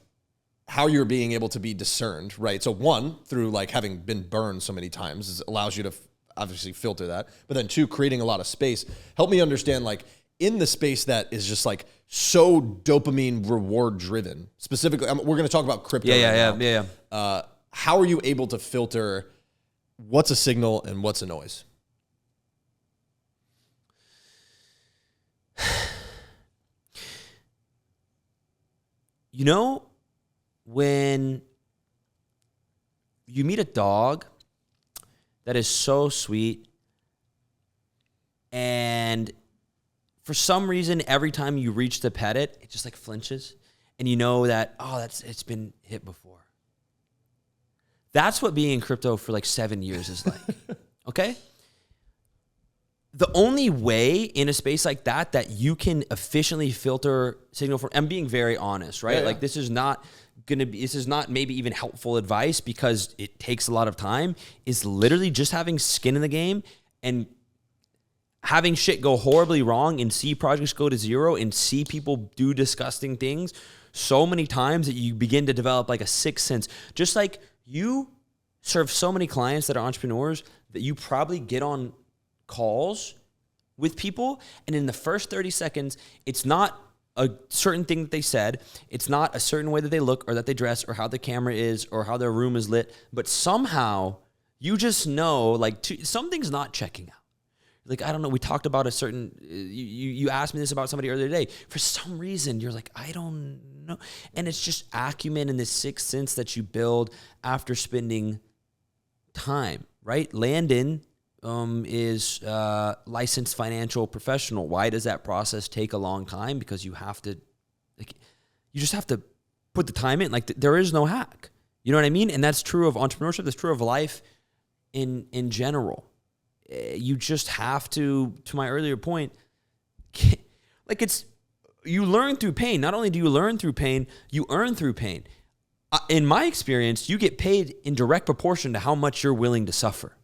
how you're being able to be discerned, right? So one, through like having been burned so many times, allows you to obviously filter that. But then two, creating a lot of space. Help me understand, like, in the space that is just like so dopamine reward driven, specifically, we're going to talk about crypto. Yeah. How are you able to filter what's a signal and what's a noise? You know, when you meet a dog that is so sweet and for some reason, every time you reach to pet it, it just like flinches and you know that, it's been hit before. That's what being in crypto for like 7 years is like, okay? The only way in a space like that you can efficiently filter signal from, I'm being very honest, right? Yeah. Like this is not maybe even helpful advice because it takes a lot of time, is literally just having skin in the game and having shit go horribly wrong and see projects go to zero and see people do disgusting things so many times that you begin to develop like a sixth sense. Just like you serve so many clients that are entrepreneurs that you probably get on calls with people and in the first 30 seconds, it's not a certain thing that they said. It's not a certain way that they look or that they dress or how the camera is or how their room is lit. But somehow you just know like something's not checking out. Like, I don't know. We talked about a certain, you asked me this about somebody earlier today. For some reason, you're like, I don't know. And it's just acumen and this sixth sense that you build after spending time, right? Landon is a licensed financial professional. Why does that process take a long time? Because you have to, like, you just have to put the time in. Like, there is no hack. You know what I mean? And that's true of entrepreneurship. That's true of life in general. You just have to my earlier point, like you learn through pain. Not only do you learn through pain, you earn through pain. In my experience, you get paid in direct proportion to how much you're willing to suffer.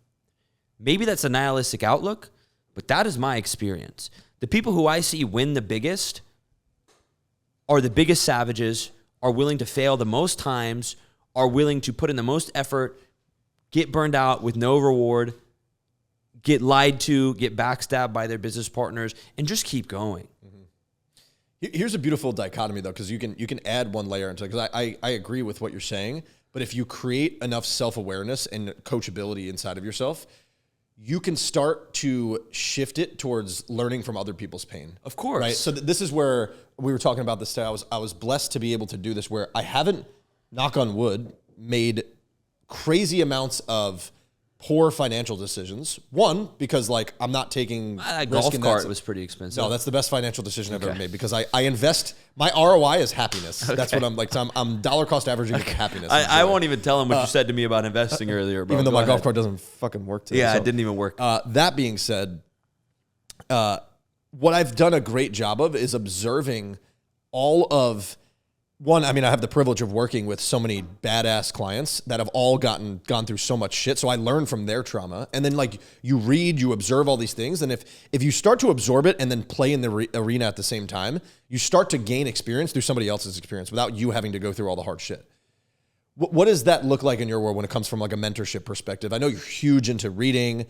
Maybe that's a nihilistic outlook, but that is my experience. The people who I see win the biggest are the biggest savages, are willing to fail the most times, are willing to put in the most effort, get burned out with no reward, get lied to, get backstabbed by their business partners, and just keep going. Mm-hmm. Here's a beautiful dichotomy, though, because you can add one layer into it. Because I agree with what you're saying, but if you create enough self-awareness and coachability inside of yourself, you can start to shift it towards learning from other people's pain. Of course. Right? So this is where we were talking about this today. I was blessed to be able to do this where I haven't, knock on wood, made crazy amounts of poor financial decisions. One, because like I'm not taking a golf cart was pretty expensive. No, that's the best financial decision I've ever made because I invest. My ROI is happiness. That's what I'm like. So I'm dollar cost averaging it to happiness. I won't even tell him what you said to me about investing earlier, bro. Even though my golf cart doesn't fucking work today. Yeah, so, it didn't even work. That being said, what I've done a great job of is observing all of. One, I mean, I have the privilege of working with so many badass clients that have all gone through so much shit. So I learn from their trauma. And then like you read, you observe all these things. And if you start to absorb it and then play in the arena at the same time, you start to gain experience through somebody else's experience without you having to go through all the hard shit. What does that look like in your world when it comes from like a mentorship perspective? I know you're huge into reading.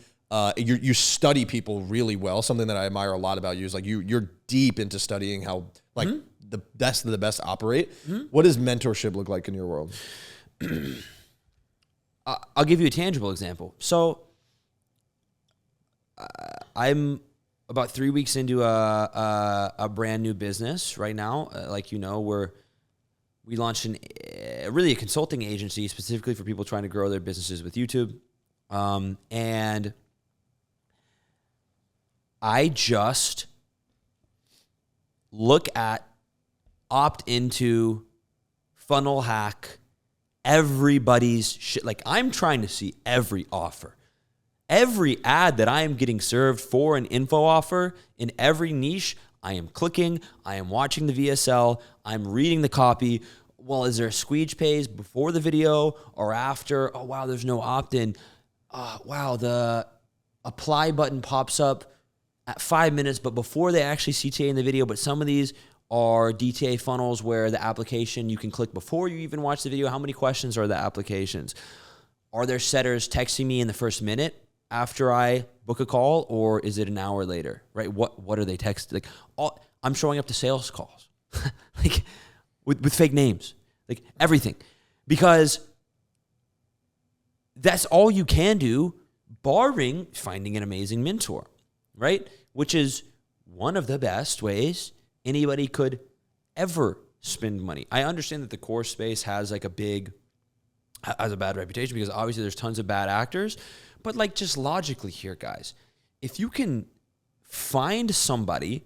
You study people really well. Something that I admire a lot about you is like you're deep into studying how like the best of the best operate. What does mentorship look like in your world? I'll give you a tangible example. So I'm about 3 weeks into a brand new business right now. Like, you know, we launched really a consulting agency specifically for people trying to grow their businesses with YouTube. And I just look at, opt into, funnel hack everybody's shit. Like, I'm trying to see every offer. Every ad that I am getting served for an info offer in every niche, I am clicking, I am watching the VSL, I'm reading the copy. Well, is there a squeege page before the video or after? Oh, wow, there's no opt-in. Wow, the apply button pops up at 5 minutes, but before they actually CTA in the video. But some of these are DTA funnels where the application you can click before you even watch the video. How many questions are the applications? Are there setters texting me in the first minute after I book a call, or is it an hour later, right? What are they texting? Like, I'm showing up to sales calls, like with fake names, like everything, because that's all you can do, barring finding an amazing mentor, right? Which is one of the best ways anybody could ever spend money. I understand that the course space has a bad reputation because obviously there's tons of bad actors. But like, just logically here, guys, if you can find somebody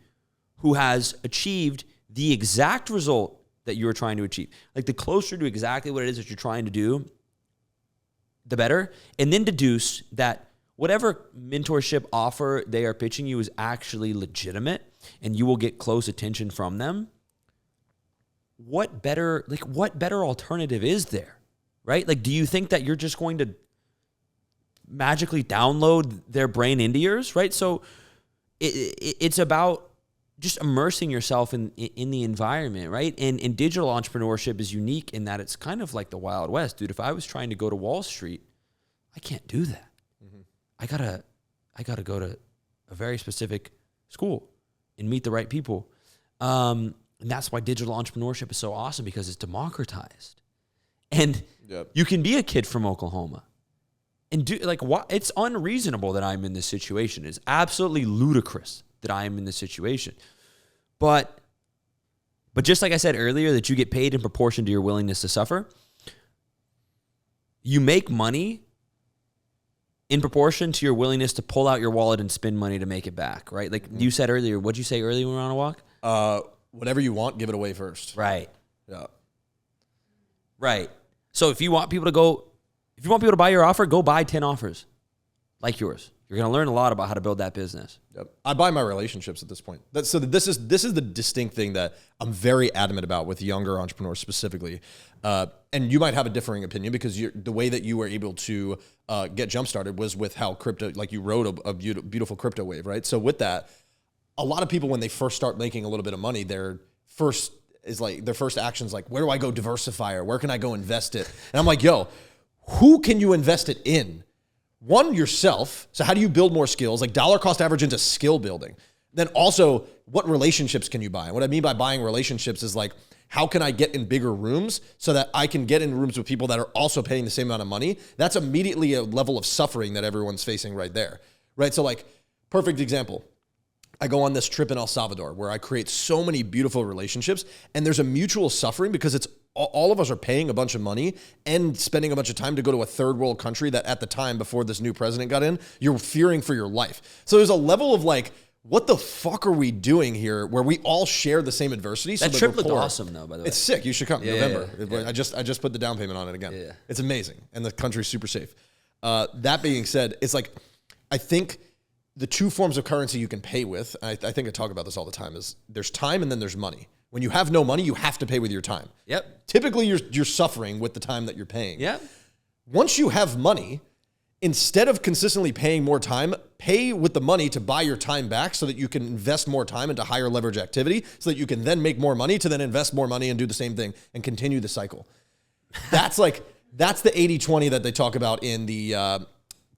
who has achieved the exact result that you're trying to achieve, like the closer to exactly what it is that you're trying to do, the better. And then deduce that whatever mentorship offer they are pitching you is actually legitimate and you will get close attention from them. What better alternative is there, right? Like, do you think that you're just going to magically download their brain into yours, right? So it's about just immersing yourself in the environment, right? And digital entrepreneurship is unique in that it's kind of like the Wild West, dude. If I was trying to go to Wall Street, I can't do that. Mm-hmm. I gotta go to a very specific school and meet the right people. And that's why digital entrepreneurship is so awesome, because it's democratized. And you can be a kid from Oklahoma and do it's unreasonable that I'm in this situation. It's absolutely ludicrous that I am in this situation. But just like I said earlier, that you get paid in proportion to your willingness to suffer. You make money in proportion to your willingness to pull out your wallet and spend money to make it back, right? Like you said earlier, what'd you say earlier when we were on a walk? Whatever you want, give it away first. Right. Yeah. Right. So if you want people to buy your offer, go buy 10 offers like yours. You're going to learn a lot about how to build that business. Yep. I buy my relationships at this point. This is the distinct thing that I'm very adamant about with younger entrepreneurs specifically. And you might have a differing opinion because the way that you were able to get jump started was with how crypto, like you rode a beautiful crypto wave, right? So with that, a lot of people, when they first start making a little bit of money, their first action is like, where do I go diversify, or where can I go invest it? And I'm like, yo, who can you invest it in? One, yourself. So how do you build more skills? Like dollar cost average into skill building. Then also, what relationships can you buy? And what I mean by buying relationships is like, how can I get in bigger rooms so that I can get in rooms with people that are also paying the same amount of money? That's immediately a level of suffering that everyone's facing right there, right? So like, perfect example. I go on this trip in El Salvador where I create so many beautiful relationships, and there's a mutual suffering because it's all of us are paying a bunch of money and spending a bunch of time to go to a third world country that at the time before this new president got in, you're fearing for your life. So there's a level of like, what the fuck are we doing here where we all share the same adversity? That trip looked awesome though, by the way. It's sick. You should come November. Yeah. I just put the down payment on it again. Yeah. It's amazing. And the country's super safe. That being said, it's like, I think the two forms of currency you can pay with, I think I talk about this all the time, is there's time and then there's money. When you have no money, you have to pay with your time. Yep. Typically, you're suffering with the time that you're paying. Yep. Once you have money, instead of consistently paying more time, pay with the money to buy your time back so that you can invest more time into higher leverage activity so that you can then make more money to then invest more money and do the same thing and continue the cycle. That's the 80-20 that they talk about in the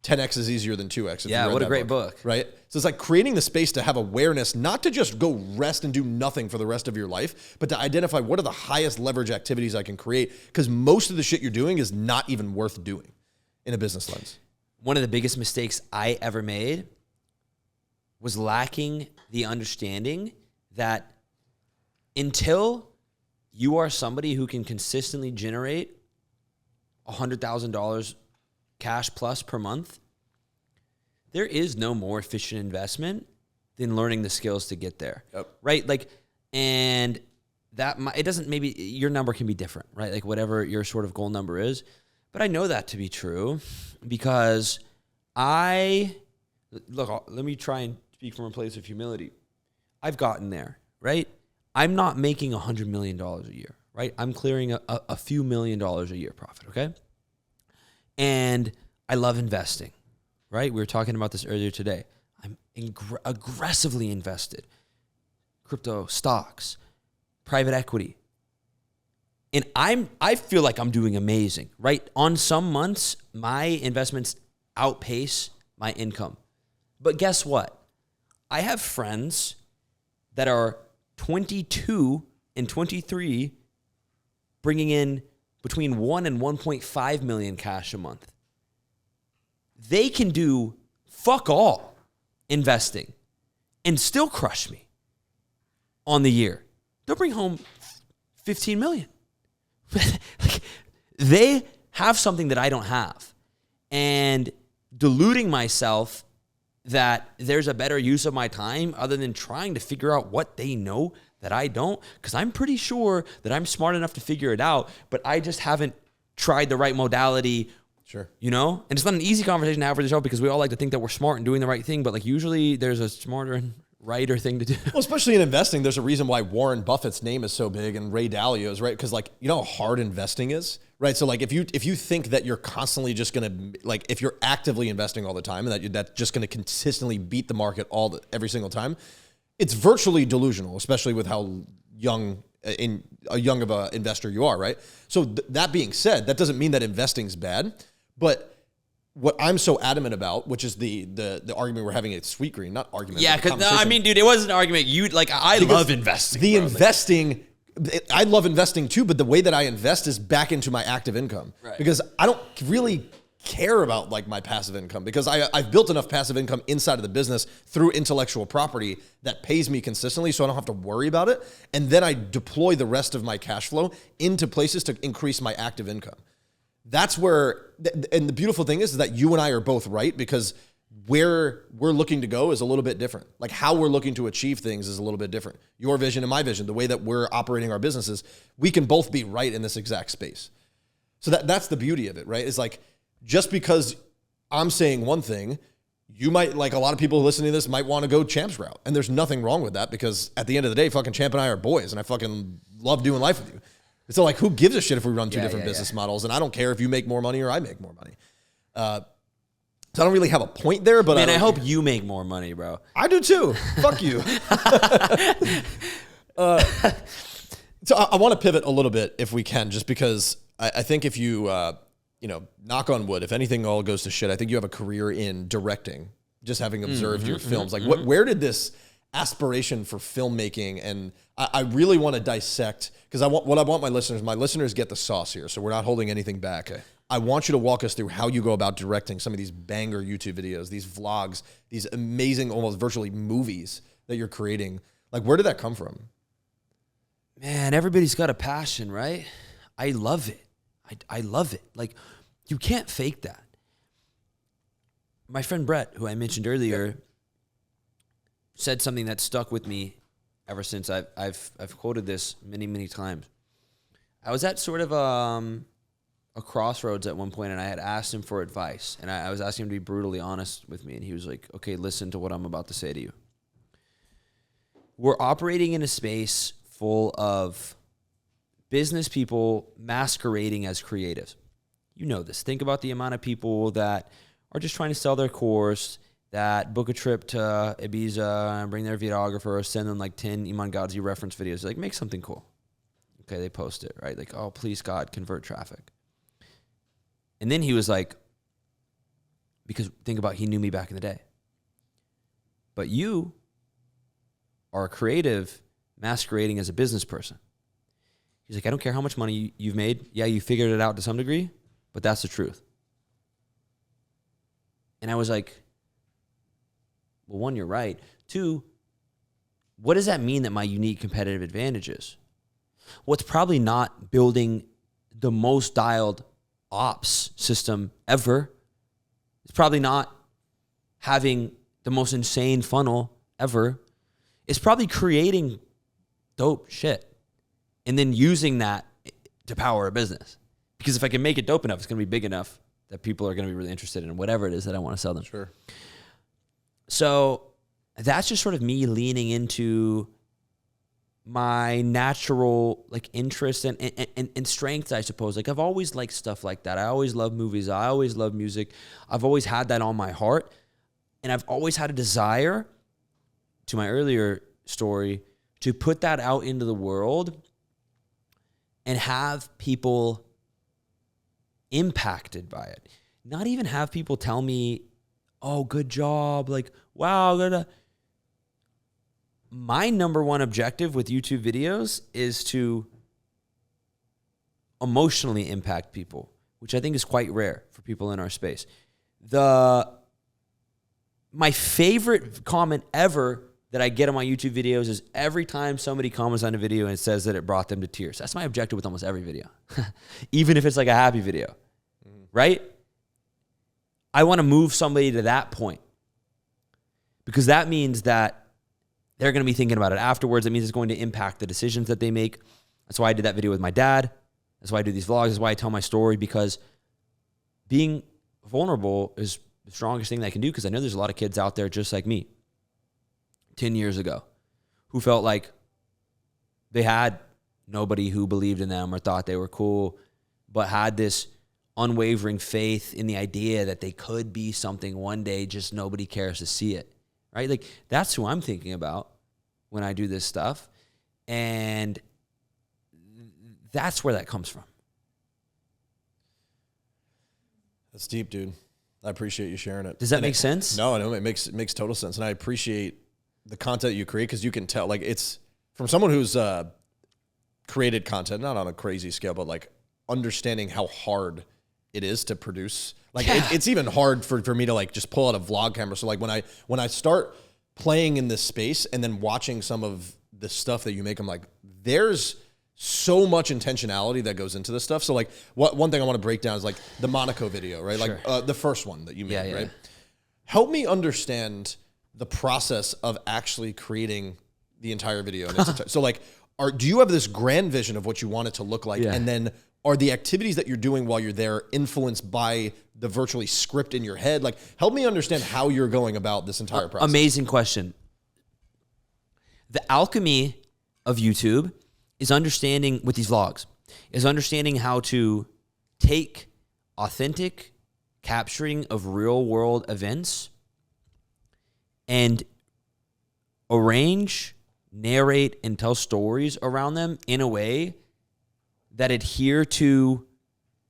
10X is easier than 2X. Yeah, what a great book. Right? So it's like creating the space to have awareness, not to just go rest and do nothing for the rest of your life, but to identify what are the highest leverage activities I can create, because most of the shit you're doing is not even worth doing in a business lens. One of the biggest mistakes I ever made was lacking the understanding that until you are somebody who can consistently generate $100,000 cash plus per month, there is no more efficient investment than learning the skills to get there. Yep. Right? Like, and that it doesn't, maybe your number can be different, right? Like whatever your sort of goal number is. But I know that to be true because let me try and speak from a place of humility. I've gotten there, right? I'm not making $100 million a year, right? I'm clearing a few $1,000,000 a year profit, okay? And I love investing, right? We were talking about this earlier today. I'm aggressively invested. Crypto, stocks, private equity. And I feel like I'm doing amazing, right? On some months, my investments outpace my income. But guess what? I have friends that are 22 and 23 bringing in between 1 and 1.5 million cash a month. They can do fuck all investing and still crush me on the year. They'll bring home 15 million. Like, they have something that I don't have. And deluding myself that there's a better use of my time other than trying to figure out what they know that I don't, because I'm pretty sure that I'm smart enough to figure it out, but I just haven't tried the right modality. Sure. You know? And it's not an easy conversation to have for the show because we all like to think that we're smart and doing the right thing, but like usually there's a smarter and righter thing to do. Well, especially in investing, there's a reason why Warren Buffett's name is so big and Ray Dalio's, right? Because like, you know how hard investing is, right? So like if you think that you're constantly just going to, like if you're actively investing all the time and that's just going to consistently beat the market every single time, it's virtually delusional, especially with how young of a investor you are, right? So that being said, that doesn't mean that investing's bad, but what I'm so adamant about, which is the argument we're having at Sweet Green, not argument. Yeah, because I mean, dude, it wasn't an argument. I love investing. The investing, I love investing too, but the way that I invest is back into my active income, right? Because I don't really care about like my passive income because I've built enough passive income inside of the business through intellectual property that pays me consistently, so I don't have to worry about it. And then I deploy the rest of my cash flow into places to increase my active income. That's where, and the beautiful thing is that you and I are both right because where we're looking to go is a little bit different. Like how we're looking to achieve things is a little bit different. Your vision and my vision, the way that we're operating our businesses, we can both be right in this exact space. So that's the beauty of it, right? It's like, just because I'm saying one thing, you might, like a lot of people listening to this might want to go Champ's route. And there's nothing wrong with that because at the end of the day, fucking Champ and I are boys and I fucking love doing life with you. So like, who gives a shit if we run two different business models? And I don't care if you make more money or I make more money. So I don't really have a point there, but I hope you make more money, bro. I do too. Fuck you. So I want to pivot a little bit if we can, just because I think if you, knock on wood, if anything all goes to shit, I think you have a career in directing, just having observed your films. Like where did this aspiration for filmmaking, and I really want to dissect, because I want my listeners get the sauce here, so we're not holding anything back. Okay. I want you to walk us through how you go about directing some of these banger YouTube videos, these vlogs, these amazing, almost virtually movies that you're creating. Like, where did that come from? Man, everybody's got a passion, right? I love it. I love it. Like, you can't fake that. My friend Brett, who I mentioned earlier, said something that stuck with me ever since. I've quoted this many, many times. I was at sort of a crossroads at one point, and I had asked him for advice, and I was asking him to be brutally honest with me, and he was like, okay, listen to what I'm about to say to you. We're operating in a space full of business people masquerading as creatives. You know this. Think about the amount of people that are just trying to sell their course, that book a trip to Ibiza and bring their videographer, send them like 10 Iman Gadzhi reference videos. Like, make something cool. Okay, they post it, right? Like, oh, please, God, convert traffic. And then he was like, because think about, he knew me back in the day. But you are a creative masquerading as a business person. He's like, I don't care how much money you've made. Yeah, you figured it out to some degree, but that's the truth. And I was like, well, one, you're right. Two, what does that mean that my unique competitive advantage is? Well, it's probably not building the most dialed ops system ever. It's probably not having the most insane funnel ever. It's probably creating dope shit and then using that to power a business. Because if I can make it dope enough, it's going to be big enough that people are going to be really interested in whatever it is that I want to sell them. Sure. So that's just sort of me leaning into my natural like interest and strengths, I suppose. Like I've always liked stuff like that. I always love movies. I always love music. I've always had that on my heart. And I've always had a desire, to my earlier story, to put that out into the world and have people impacted by it. Not even have people tell me, oh, good job. Like, wow. My number one objective with YouTube videos is to emotionally impact people, which I think is quite rare for people in our space. My favorite comment ever that I get on my YouTube videos is every time somebody comments on a video and says that it brought them to tears. That's my objective with almost every video, even if it's like a happy video, right? I want to move somebody to that point because that means that they're going to be thinking about it afterwards. It means it's going to impact the decisions that they make. That's why I did that video with my dad. That's why I do these vlogs. That's why I tell my story, because being vulnerable is the strongest thing that I can do, because I know there's a lot of kids out there just like me 10 years ago who felt like they had nobody who believed in them or thought they were cool, but had this unwavering faith in the idea that they could be something one day, just nobody cares to see it, right? Like that's who I'm thinking about when I do this stuff. And that's where that comes from. That's deep, dude. I appreciate you sharing it. Does that make sense? No, it makes total sense. And I appreciate the content you create, because you can tell, like, it's from someone who's created content, not on a crazy scale, but like understanding how hard it is to produce. Like it's even hard for me to like just pull out a vlog camera. So like when I start playing in this space and then watching some of the stuff that you make, I'm like, there's so much intentionality that goes into this stuff. So like one thing I want to break down is like the Monaco video, right? Sure. Like the first one that you made, right? Yeah. Help me understand the process of actually creating the entire video. In its entire, so like, do you have this grand vision of what you want it to look like? Yeah. And then are the activities that you're doing while you're there influenced by the virtually script in your head? Like, help me understand how you're going about this entire process. Amazing question. The alchemy of YouTube is understanding, with these vlogs, is understanding how to take authentic capturing of real world events and arrange, narrate, and tell stories around them in a way that adhere to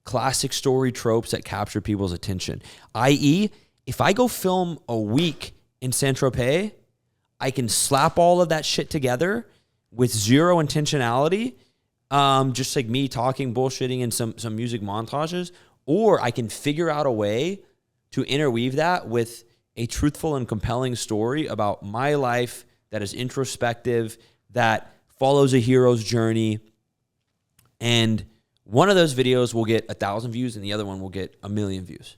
classic story tropes that capture people's attention. i.e., if I go film a week in Saint-Tropez, I can slap all of that shit together with zero intentionality, just like me talking, bullshitting, and some music montages, or I can figure out a way to interweave that with a truthful and compelling story about my life that is introspective, that follows a hero's journey. And one of those videos will get 1,000 views and the other one will get 1 million views.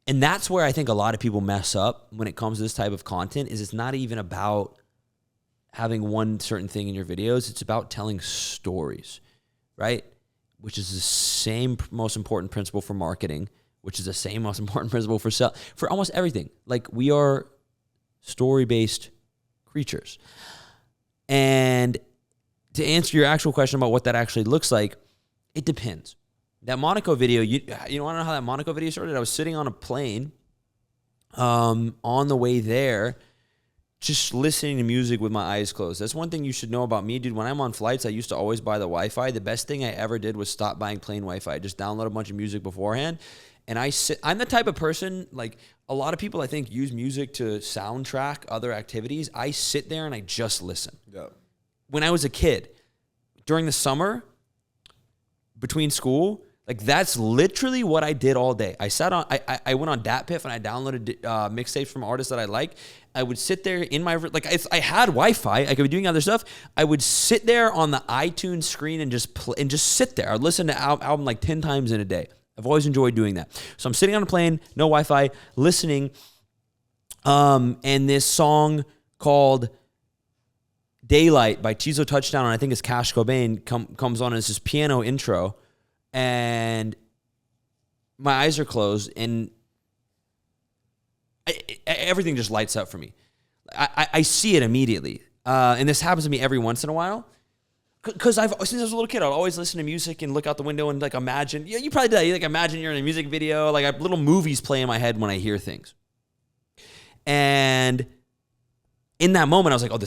And that's where I think a lot of people mess up when it comes to this type of content, is it's not even about having one certain thing in your videos. It's about telling stories, right? Which is the same most important principle for marketing, which is the same most important principle for almost everything. Like, we are story-based creatures. And to answer your actual question about what that actually looks like, it depends. That Monaco video, you want to know how that Monaco video started? I was sitting on a plane on the way there, just listening to music with my eyes closed. That's one thing you should know about me, dude. When I'm on flights, I used to always buy the Wi-Fi. The best thing I ever did was stop buying plane Wi-Fi. Just download a bunch of music beforehand. And I'm the type of person, like a lot of people I think use music to soundtrack other activities. I sit there and I just listen. Yeah. When I was a kid, during the summer, between school, Like that's literally what I did all day. I sat on, I went on DatPiff and I downloaded mixtapes from artists that I like. I would sit there in my, I had Wi-Fi. I could be doing other stuff. I would sit there on the iTunes screen and just play, and just sit there. I'd listen to album like 10 times in a day. I've always enjoyed doing that. So I'm sitting on a plane, no Wi-Fi, listening. And this song called Daylight by Chizo Touchdown, and I think it's Cash Cobain, comes on, and it's this piano intro. And my eyes are closed, and everything just lights up for me. I see it immediately. And this happens to me every once in a while. Because since I was a little kid, I'd always listen to music and look out the window and like imagine. Yeah, you probably do that. You like imagine you're in a music video. Like little movies play in my head when I hear things. And in that moment, I was like, oh,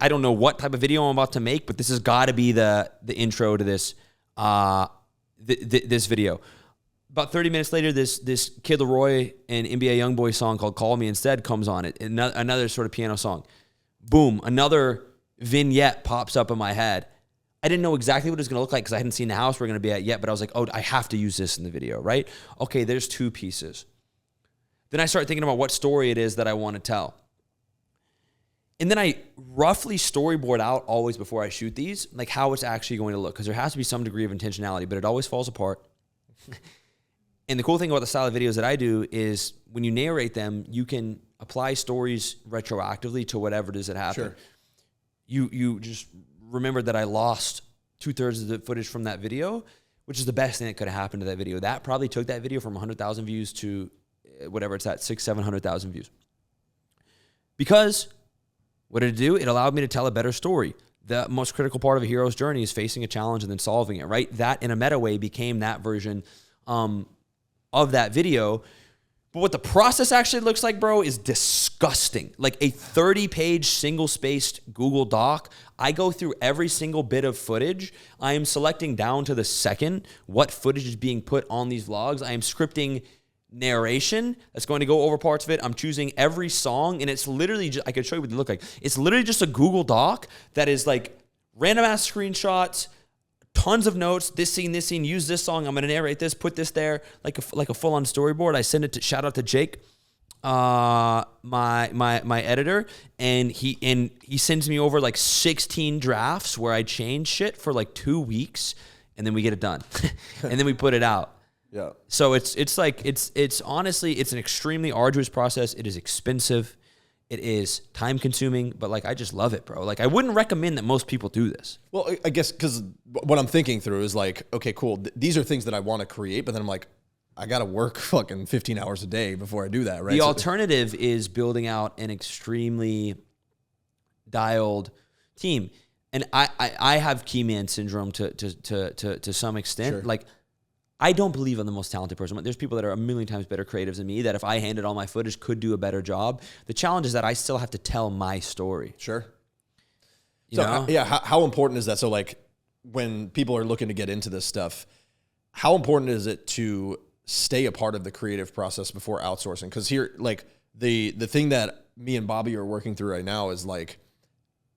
I don't know what type of video I'm about to make, but this has got to be the intro to this this video. About 30 minutes later, this Kid Laroi and NBA Youngboy song called Call Me Instead comes on. It another sort of piano song. Boom, another vignette pops up in my head. I didn't know exactly what it was going to look like because I hadn't seen the house we're going to be at yet, but I was like, oh, I have to use this in the video, right? Okay, there's 2 pieces. Then I start thinking about what story it is that I want to tell. And then I roughly storyboard out always before I shoot these, like how it's actually going to look, because there has to be some degree of intentionality, but it always falls apart. And the cool thing about the style of videos that I do is when you narrate them, you can apply stories retroactively to whatever it is that happened. Sure. You just remember that I lost 2/3 of the footage from that video, which is the best thing that could have happened to that video. That probably took that video from 100,000 views to whatever it's at, 600,000-700,000 views. Because what did it do? It allowed me to tell a better story. The most critical part of a hero's journey is facing a challenge and then solving it, right? That, in a meta way, became that version of that video. But what the process actually looks like, bro, is disgusting. Like a 30-page single-spaced Google Doc. I go through every single bit of footage. I am selecting down to the second what footage is being put on these vlogs. I am scripting narration that's going to go over parts of it. I'm choosing every song, and it's literally just, I could show you what they look like. It's literally just a Google Doc that is like random ass screenshots, tons of notes, this scene, use this song, I'm going to narrate this, put this there, like a full-on storyboard. I send it to, shout out to Jake, my editor, and he sends me over like 16 drafts where I change shit for like 2 weeks, and then we get it done. And then we put it out. Yeah. So it's honestly, it's an extremely arduous process. It is expensive. It is time consuming, but like, I just love it, bro. Like I wouldn't recommend that most people do this. Well, I guess because what I'm thinking through is like, okay, cool. These are things that I want to create, but then I'm like, I got to work fucking 15 hours a day before I do that, right? The alternative is building out an extremely dialed team. And I have key man syndrome to some extent. Sure. Like, I don't believe I'm the most talented person. There's people that are a million times better creatives than me that if I handed all my footage could do a better job. The challenge is that I still have to tell my story. Sure. You so know? Yeah, how important is that? So like when people are looking to get into this stuff, how important is it to stay a part of the creative process before outsourcing? Because here, like the thing that me and Bobby are working through right now is like,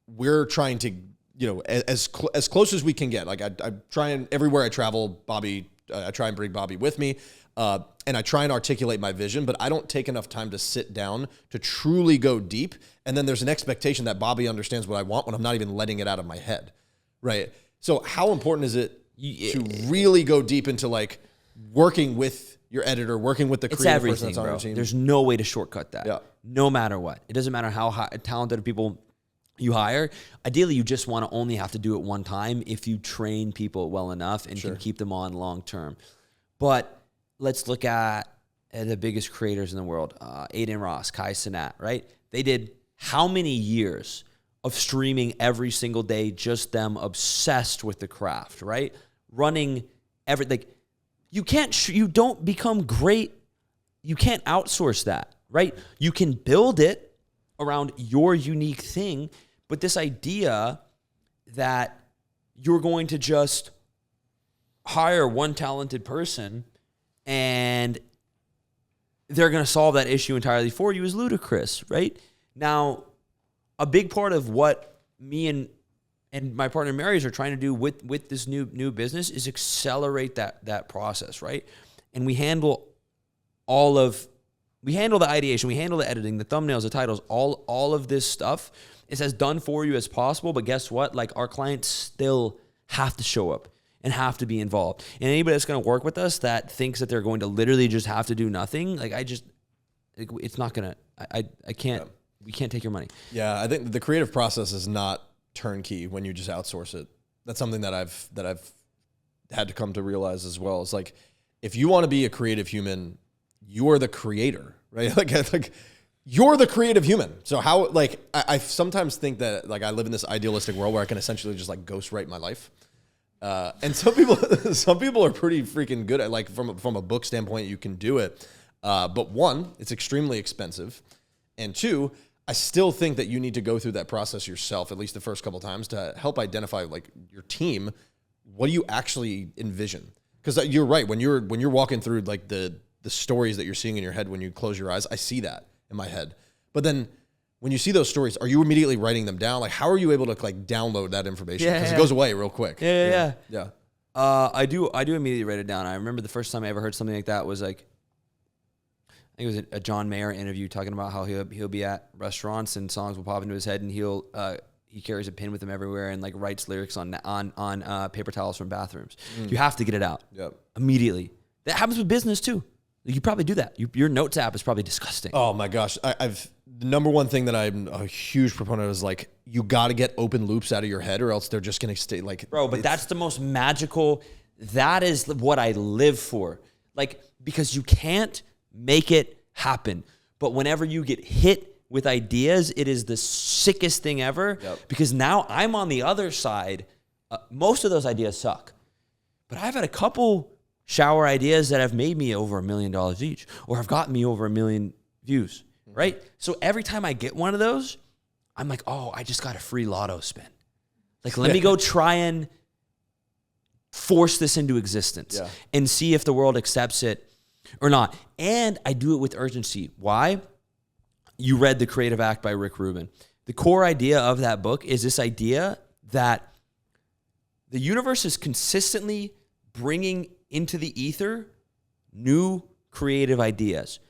we're trying to, you know, as close as we can get. Like I try and everywhere I travel, Bobby, I try and bring Bobby with me, and I try and articulate my vision, but I don't take enough time to sit down to truly go deep. And then there's an expectation that Bobby understands what I want when I'm not even letting it out of my head, right? So how important is it to really go deep into like working with your editor, working with the creative person that's on your team? There's no way to shortcut that. Yeah. No matter what. It doesn't matter how talented people you hire. Ideally, you just want to only have to do it one time if you train people well enough and can keep them on long term. But let's look at the biggest creators in the world, Aiden Ross, Kai Cenat, right? They did how many years of streaming every single day, just them obsessed with the craft, right? Running everything. You don't become great. You can't outsource that, right? You can build it around your unique thing, but this idea that you're going to just hire one talented person and they're going to solve that issue entirely for you is ludicrous, right? Now, a big part of what me and and my partner Mary's are trying to do with this new business is accelerate that process, right? And we handle the ideation, we handle the editing, the thumbnails, the titles, all of this stuff is as done for you as possible. But guess what? Like, our clients still have to show up and have to be involved. And anybody that's going to work with us that thinks that they're going to literally just have to do nothing, like, it's not going to, I can't, we can't take your money. Yeah. I think the creative process is not turnkey when you just outsource it. That's something that I've had to come to realize as well. It's like, if you want to be a creative human, you're the creator, right? Like you're the creative human. So how, like, I sometimes think that, like, I live in this idealistic world where I can essentially just like ghostwrite my life. And some people are pretty freaking good at, like, from a book standpoint, you can do it. But one, it's extremely expensive. And two, I still think that you need to go through that process yourself, at least the first couple of times, to help identify, like, your team. What do you actually envision? Because you're right. When you're walking through, like, the stories that you're seeing in your head when you close your eyes, I see that in my head. But then when you see those stories, are you immediately writing them down? Like, how are you able to, like, download that information? Because it goes away real quick. Yeah. Yeah. I do immediately write it down. I remember the first time I ever heard something like that was, like, I think it was a John Mayer interview talking about how he'll be at restaurants and songs will pop into his head, and he carries a pin with him everywhere and, like, writes lyrics on paper towels from bathrooms. You have to get it out immediately. That happens with business too. You probably do that. Your notes app is probably disgusting. Oh my gosh. The number one thing that I'm a huge proponent of is, like, you got to get open loops out of your head, or else they're just going to stay, like, bro, but that's the most magical. That is what I live for. Like, because you can't make it happen. But whenever you get hit with ideas, it is the sickest thing ever. Because now I'm on the other side. Most of those ideas suck. But I've had a couple shower ideas that have made me over $1 million each, or have gotten me over 1 million views, right? So every time I get one of those, I'm like, oh, I just got a free lotto spin. Like, let me go try and force this into existence and see if the world accepts it or not. And I do it with urgency. Why? You read The Creative Act by Rick Rubin. The core idea of that book is this idea that the universe is consistently bringing into the ether new creative ideas.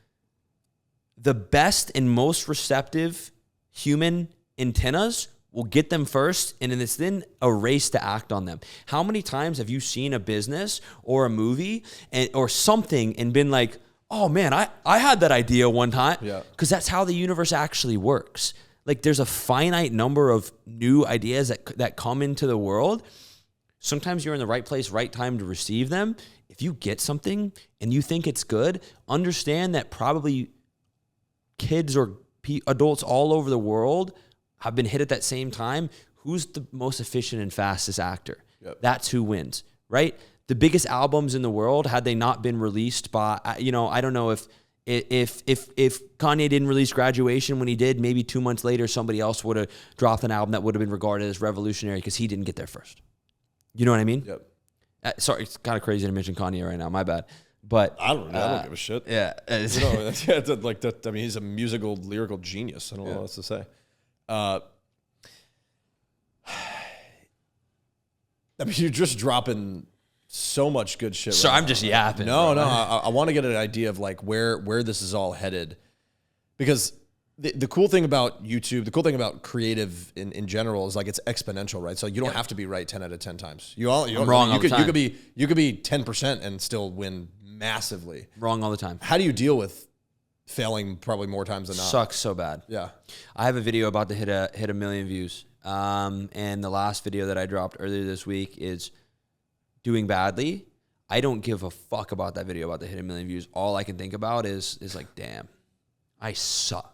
The best and most receptive human antennas will get them first, and it's then a race to act on them. How many times have you seen a business or a movie or something and been like, oh man, I had that idea one time? Because that's how the universe actually works. Like, there's a finite number of new ideas that come into the world. Sometimes you're in the right place, right time to receive them. If you get something and you think it's good, understand that probably kids or adults all over the world have been hit at that same time. Who's the most efficient and fastest actor? That's who wins, right? The biggest albums in the world, had they not been released by, I don't know if Kanye didn't release Graduation when he did, maybe 2 months later, somebody else would have dropped an album that would have been regarded as revolutionary because he didn't get there first. You know what I mean? Sorry, it's kind of crazy to mention Kanye right now. My bad. But I don't give a shit. Yeah. Like that. I mean, he's a musical, lyrical genius. I don't know what else to say. I mean, you're just dropping so much good shit. So I'm just yapping. No. I want to get an idea of, like, where this is all headed, because the cool thing about YouTube, the cool thing about creative in general is, like, it's exponential, right? So you don't have to be right 10 out of 10 times. I'm wrong all the time. You could be 10% and still win massively. Wrong all the time. How do you deal with failing probably more times than not? Sucks so bad. Yeah. I have a video about to hit a million views. And the last video that I dropped earlier this week is doing badly. I don't give a fuck about that video about to hit 1 million views. All I can think about is like, damn, I suck.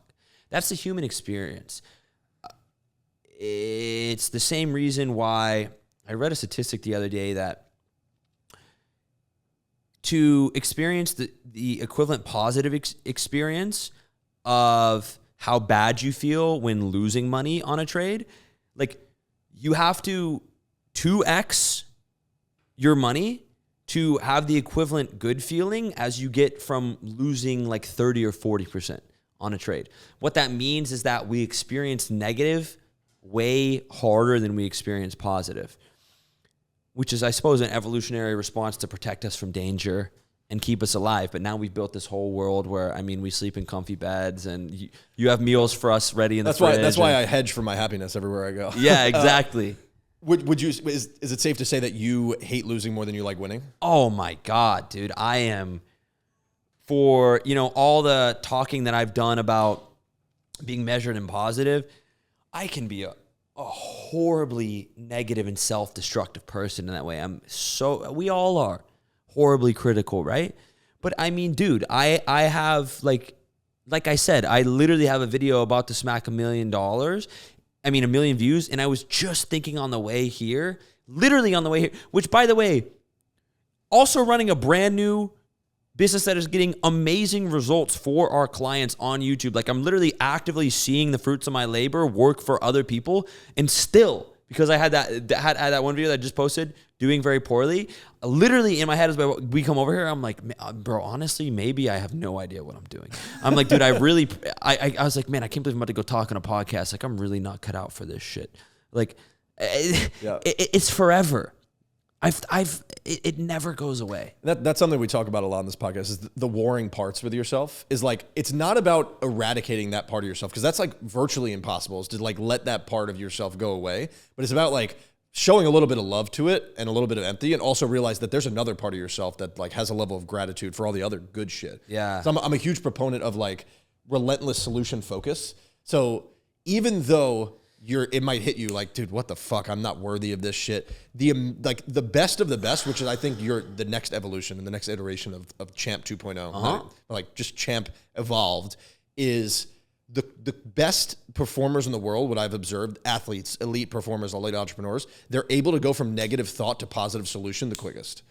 That's the human experience. It's the same reason why I read a statistic the other day that to experience the equivalent positive experience of how bad you feel when losing money on a trade, like, you have to 2x your money to have the equivalent good feeling as you get from losing like 30 or 40% on a trade. What that means is that we experience negative way harder than we experience positive, which is, I suppose, an evolutionary response to protect us from danger and keep us alive. But now we've built this whole world where, I mean, we sleep in comfy beds and you have meals for us ready in the fridge. That's why I hedge for my happiness everywhere I go. Yeah, exactly. Would you, is it safe to say that you hate losing more than you like winning? Oh my God, dude. I am, for, you know, all the talking that I've done about being measured and positive, I can be a horribly negative and self-destructive person in that way. We all are horribly critical, right? But I mean, dude, I have like I said, I literally have a video about to smack $1 million. I mean, 1 million views. And I was just thinking on the way here, literally on the way here, which, by the way, also running a brand new business that is getting amazing results for our clients on YouTube. Like, I'm literally actively seeing the fruits of my labor work for other people. And still, because I had that one video that I just posted doing very poorly, literally in my head as we come over here, I'm like, bro, honestly, maybe I have no idea what I'm doing. I'm like, dude, I was like, man, I can't believe I'm about to go talk on a podcast. Like, I'm really not cut out for this shit. Like, it's forever. It never goes away. That's something we talk about a lot on this podcast, is the warring parts with yourself. Is like, it's not about eradicating that part of yourself, because that's like virtually impossible, is to like let that part of yourself go away. But it's about like showing a little bit of love to it and a little bit of empathy, and also realize that there's another part of yourself that like has a level of gratitude for all the other good shit. Yeah. So I'm a huge proponent of like relentless solution focus. So even though it might hit you like, dude, what the fuck? I'm not worthy of this shit. Like the best of the best, which is, I think, you're the next evolution and the next iteration of Champ 2.0, right? Like just Champ evolved, is the best performers in the world. What I've observed, athletes, elite performers, elite entrepreneurs, they're able to go from negative thought to positive solution the quickest.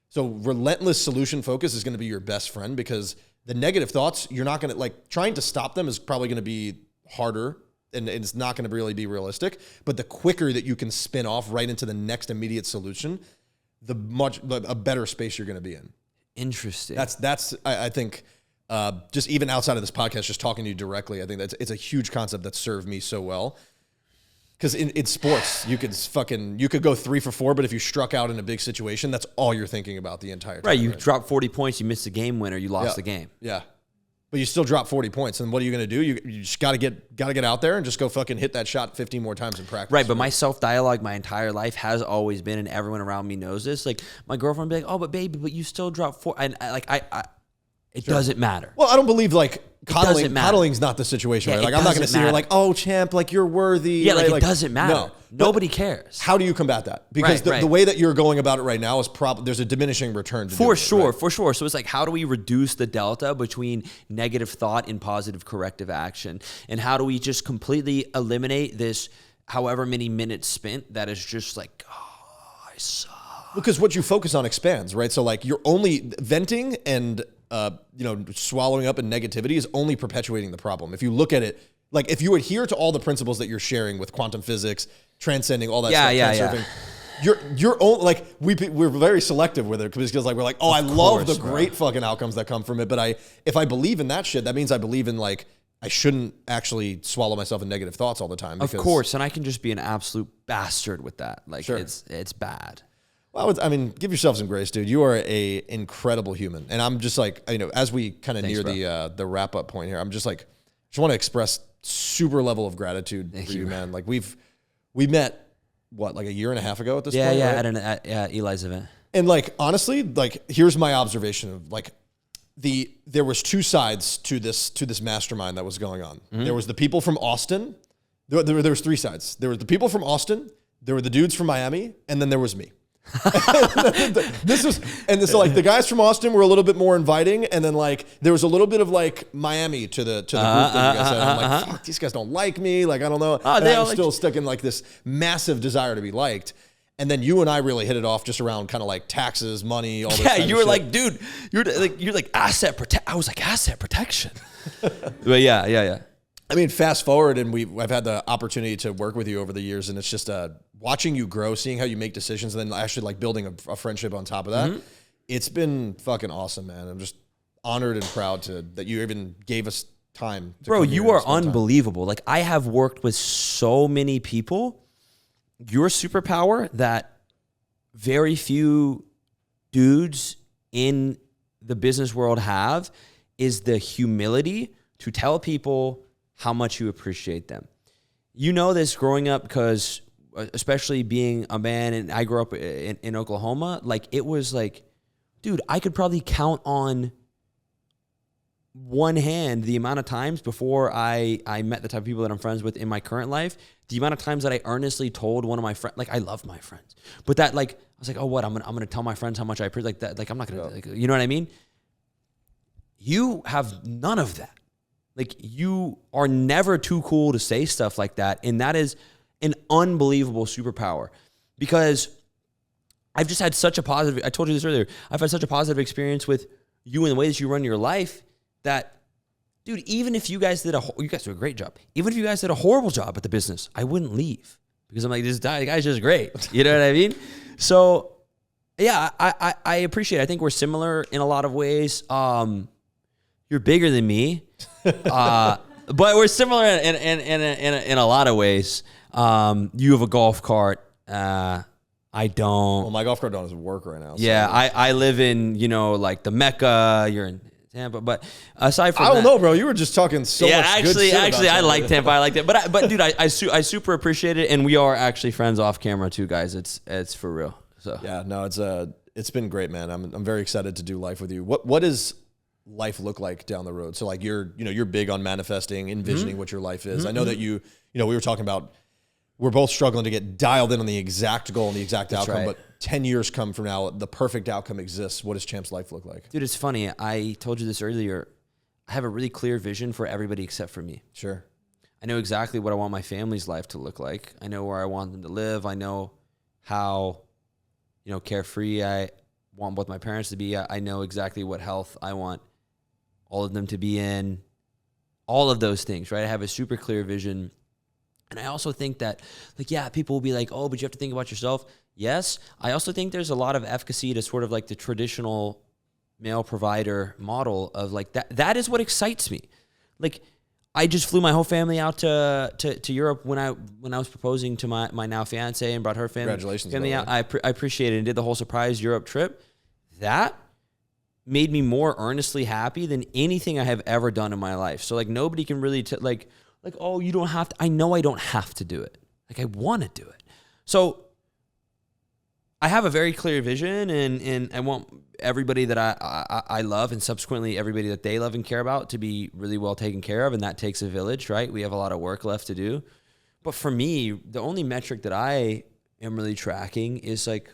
So relentless solution focus is going to be your best friend, because the negative thoughts, you're not going to, like, trying to stop them is probably going to be harder, and it's not going to really be realistic. But the quicker that you can spin off right into the next immediate solution, a better space you're going to be in. Interesting. That's I think, just even outside of this podcast, just talking to you directly, I think it's a huge concept that served me so well. Because in sports, you could go 3 for 4, but if you struck out in a big situation, that's all you're thinking about the entire time. Right, you drop 40 points, you missed the game winner, you lost the game. Yeah. But you still drop 40 points, and what are you going to do? You just got to get out there and just go fucking hit that shot 15 more times in practice. Right, but my self-dialogue my entire life has always been, and everyone around me knows this, like, my girlfriend would be like, oh, but baby, but you still drop 4. And it doesn't matter. Well, I don't believe, like, coddling's not the situation, right? Like, I'm not going to sit here like, oh, champ, like, you're worthy. Yeah, right? like, it doesn't matter. No. Nobody cares. How do you combat that? Because the way that you're going about it right now is there's a diminishing return to for sure. So it's like, how do we reduce the delta between negative thought and positive corrective action? And how do we just completely eliminate this however many minutes spent that is just like, oh, I suck. Because what you focus on expands, right? So like, you're only venting and swallowing up in negativity is only perpetuating the problem. If you look at it, like, if you adhere to all the principles that you're sharing with quantum physics, transcending all that stuff, you're only, like, we're very selective with it, because like, we're like, oh, I love the great fucking outcomes that come from it. But if I believe in that shit, that means I believe in, like, I shouldn't actually swallow myself in negative thoughts all the time. Of course. And I can just be an absolute bastard with that. Like, it's bad. Well, I mean, give yourself some grace, dude. You are a incredible human. And I'm just like, as we kind of near the wrap up point here, I'm just like, just want to express super level of gratitude for you, man. Like, we met, what, like a year and a half ago at this point? Yeah, right? at Eli's event. And like, honestly, like, here's my observation of like, there was 2 sides to this mastermind that was going on. Mm-hmm. There was the people from Austin. There was 3 sides. There were the people from Austin, there were the dudes from Miami, and then there was me. So like, the guys from Austin were a little bit more inviting, and then like there was a little bit of like Miami to the group that you guys had. I'm like, fuck, these guys don't like me. Like, I don't know. I'm still stuck in like this massive desire to be liked. And then you and I really hit it off just around kind of like taxes, money, all this. Yeah, you were like, dude, you're like asset protect. I was like, asset protection. But yeah. I mean, fast forward, and I've had the opportunity to work with you over the years, and it's just watching you grow, seeing how you make decisions, and then actually like building a friendship on top of that. Mm-hmm. It's been fucking awesome, man. I'm just honored and proud that you even gave us time. Bro, you are unbelievable. Like, I have worked with so many people. Your superpower that very few dudes in the business world have is the humility to tell people how much you appreciate them. You know this growing up because, especially being a man, and I grew up in Oklahoma, like, it was like, dude, I could probably count on one hand the amount of times before I met the type of people that I'm friends with in my current life, the amount of times that I earnestly told one of my friends, like, I love my friends, but that, like, I was like, oh, what, I'm gonna tell my friends how much I appreciate, like, that, like, I'm not gonna, like, you know what I mean? You have none of that. Like, you are never too cool to say stuff like that, and that is an unbelievable superpower, because I've just had such a positive, I told you this earlier, I've had such a positive experience with you and the way that you run your life that, dude, even if you guys you guys do a great job. Even if you guys did a horrible job at the business, I wouldn't leave, because I'm like, this guy's just great. You know what I mean? So yeah, I appreciate it. I think we're similar in a lot of ways. You're bigger than me, but we're similar in a lot of ways. You have a golf cart. I don't. Well, my golf cart doesn't work right now. Yeah, so. I live in, like, the Mecca. You're in Tampa, but aside from I don't know, bro. You were just talking so much actually, good shit actually, about I like Tampa. I like that, but dude, I super appreciate it, and we are actually friends off camera too, guys. It's for real. So yeah, no, it's been great, man. I'm very excited to do life with you. What does life look like down the road? So, like, you're big on manifesting, envisioning what your life is. I know that we were talking about, we're both struggling to get dialed in on the exact goal and the exact outcome, right. But 10 years come from now, the perfect outcome exists. What does Champ's life look like? Dude, it's funny. I told you this earlier. I have a really clear vision for everybody except for me. Sure. I know exactly what I want my family's life to look like. I know where I want them to live. I know how, carefree I want both my parents to be. I know exactly what health I want all of them to be in. All of those things, right? I have a super clear vision. And I also think that, like, yeah, people will be like, oh, but you have to think about yourself. Yes. I also think there's a lot of efficacy to sort of like the traditional male provider model of, like, that is what excites me. Like, I just flew my whole family out to Europe when I was proposing to my now fiance, and brought her family. Congratulations. Out. I appreciate it, and did the whole surprise Europe trip. That made me more earnestly happy than anything I have ever done in my life. So, like, nobody can really like, oh, you don't have to. I know I don't have to do it. Like, I want to do it. So I have a very clear vision, and I want everybody that I love, and subsequently everybody that they love and care about, to be really well taken care of. And that takes a village, right? We have a lot of work left to do. But for me, the only metric that I am really tracking is, like,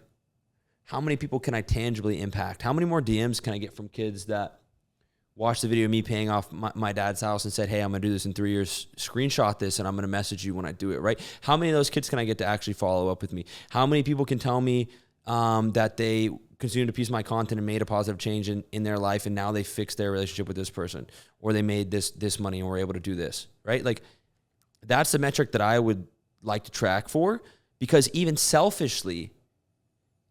how many people can I tangibly impact? How many more DMs can I get from kids that watched the video of me paying off my dad's house and said, hey, I'm going to do this in 3 years, screenshot this, and I'm going to message you when I do it, right? How many of those kids can I get to actually follow up with me? How many people can tell me that they consumed a piece of my content and made a positive change in their life, and now they fixed their relationship with this person, or they made this money and were able to do this, right? Like, that's the metric that I would like to track for, because even selfishly,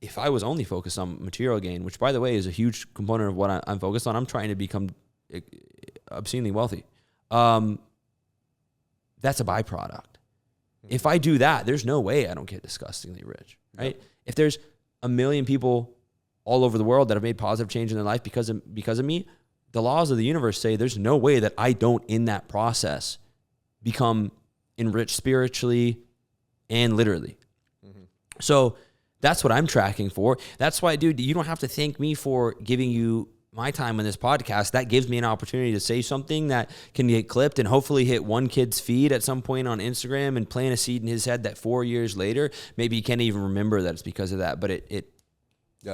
if I was only focused on material gain, which, by the way, is a huge component of what I'm focused on, I'm trying to become obscenely wealthy. That's a byproduct. If I do that, there's no way I don't get disgustingly rich, right? Yep. If there's 1 million people all over the world that have made positive change in their life because of me, the laws of the universe say there's no way that I don't, in that process, become enriched spiritually and literally. Mm-hmm. So that's what I'm tracking for. That's why, dude, you don't have to thank me for giving you my time on this podcast. That gives me an opportunity to say something that can get clipped and hopefully hit one kid's feed at some point on Instagram and plant a seed in his head that 4 years later, maybe he can't even remember that it's because of that, but it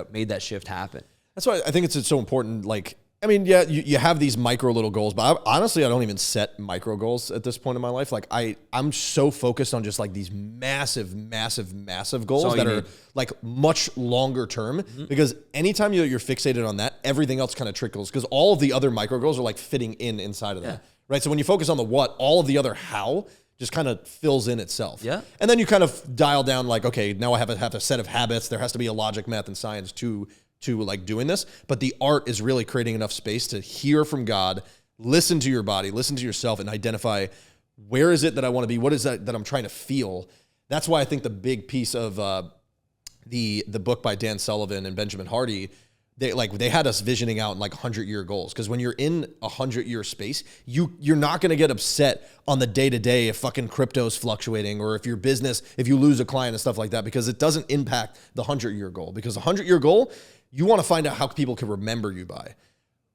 made that shift happen. That's why I think it's so important. Like, I mean, yeah, you have these micro little goals, but honestly, I don't even set micro goals at this point in my life. Like, I'm so focused on just, like, these massive goals that are, like, much longer term, because anytime you're fixated on that, everything else kind of trickles, because all of the other micro goals are, like, fitting inside of that, right? So when you focus on the what, all of the other how just kind of fills in itself. Yeah. And then you kind of dial down, like, okay, now I have a set of habits. There has to be a logic, math, and science to like doing this, but the art is really creating enough space to hear from God, listen to your body, listen to yourself, and identify where is it that I want to be? What is that I'm trying to feel? That's why I think the big piece of the book by Dan Sullivan and Benjamin Hardy, they had us visioning out in like 100-year goals. Because when you're in a 100-year space, you're not going to get upset on the day-to-day if fucking crypto's fluctuating or if your business, if you lose a client and stuff like that, because it doesn't impact the 100-year goal. Because the 100-year goal, you want to find out how people can remember you by.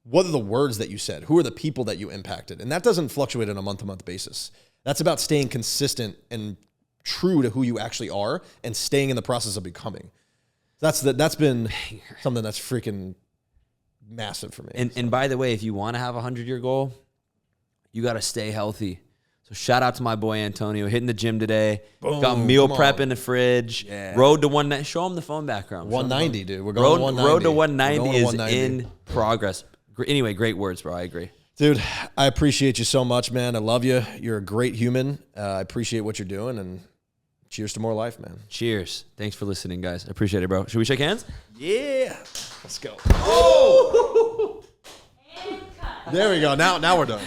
What are the words that you said? Who are the people that you impacted? And that doesn't fluctuate on a month-to-month basis. That's about staying consistent and true to who you actually are and staying in the process of becoming. That's been something that's freaking massive for me. And by the way, if you want to have a 100-year goal, you got to stay healthy. So shout out to my boy Antonio, hitting the gym today. Boom, got meal prep in the fridge. Yeah. Road to 190. Show him the phone background. 190, dude. We're going to 190. Road to 190 is in progress. Anyway, great words, bro. I agree. Dude, I appreciate you so much, man. I love you. You're a great human. I appreciate what you're doing, and cheers to more life, man. Cheers. Thanks for listening, guys. I appreciate it, bro. Should we shake hands? Yeah. Let's go. Oh! There we go. Now we're done.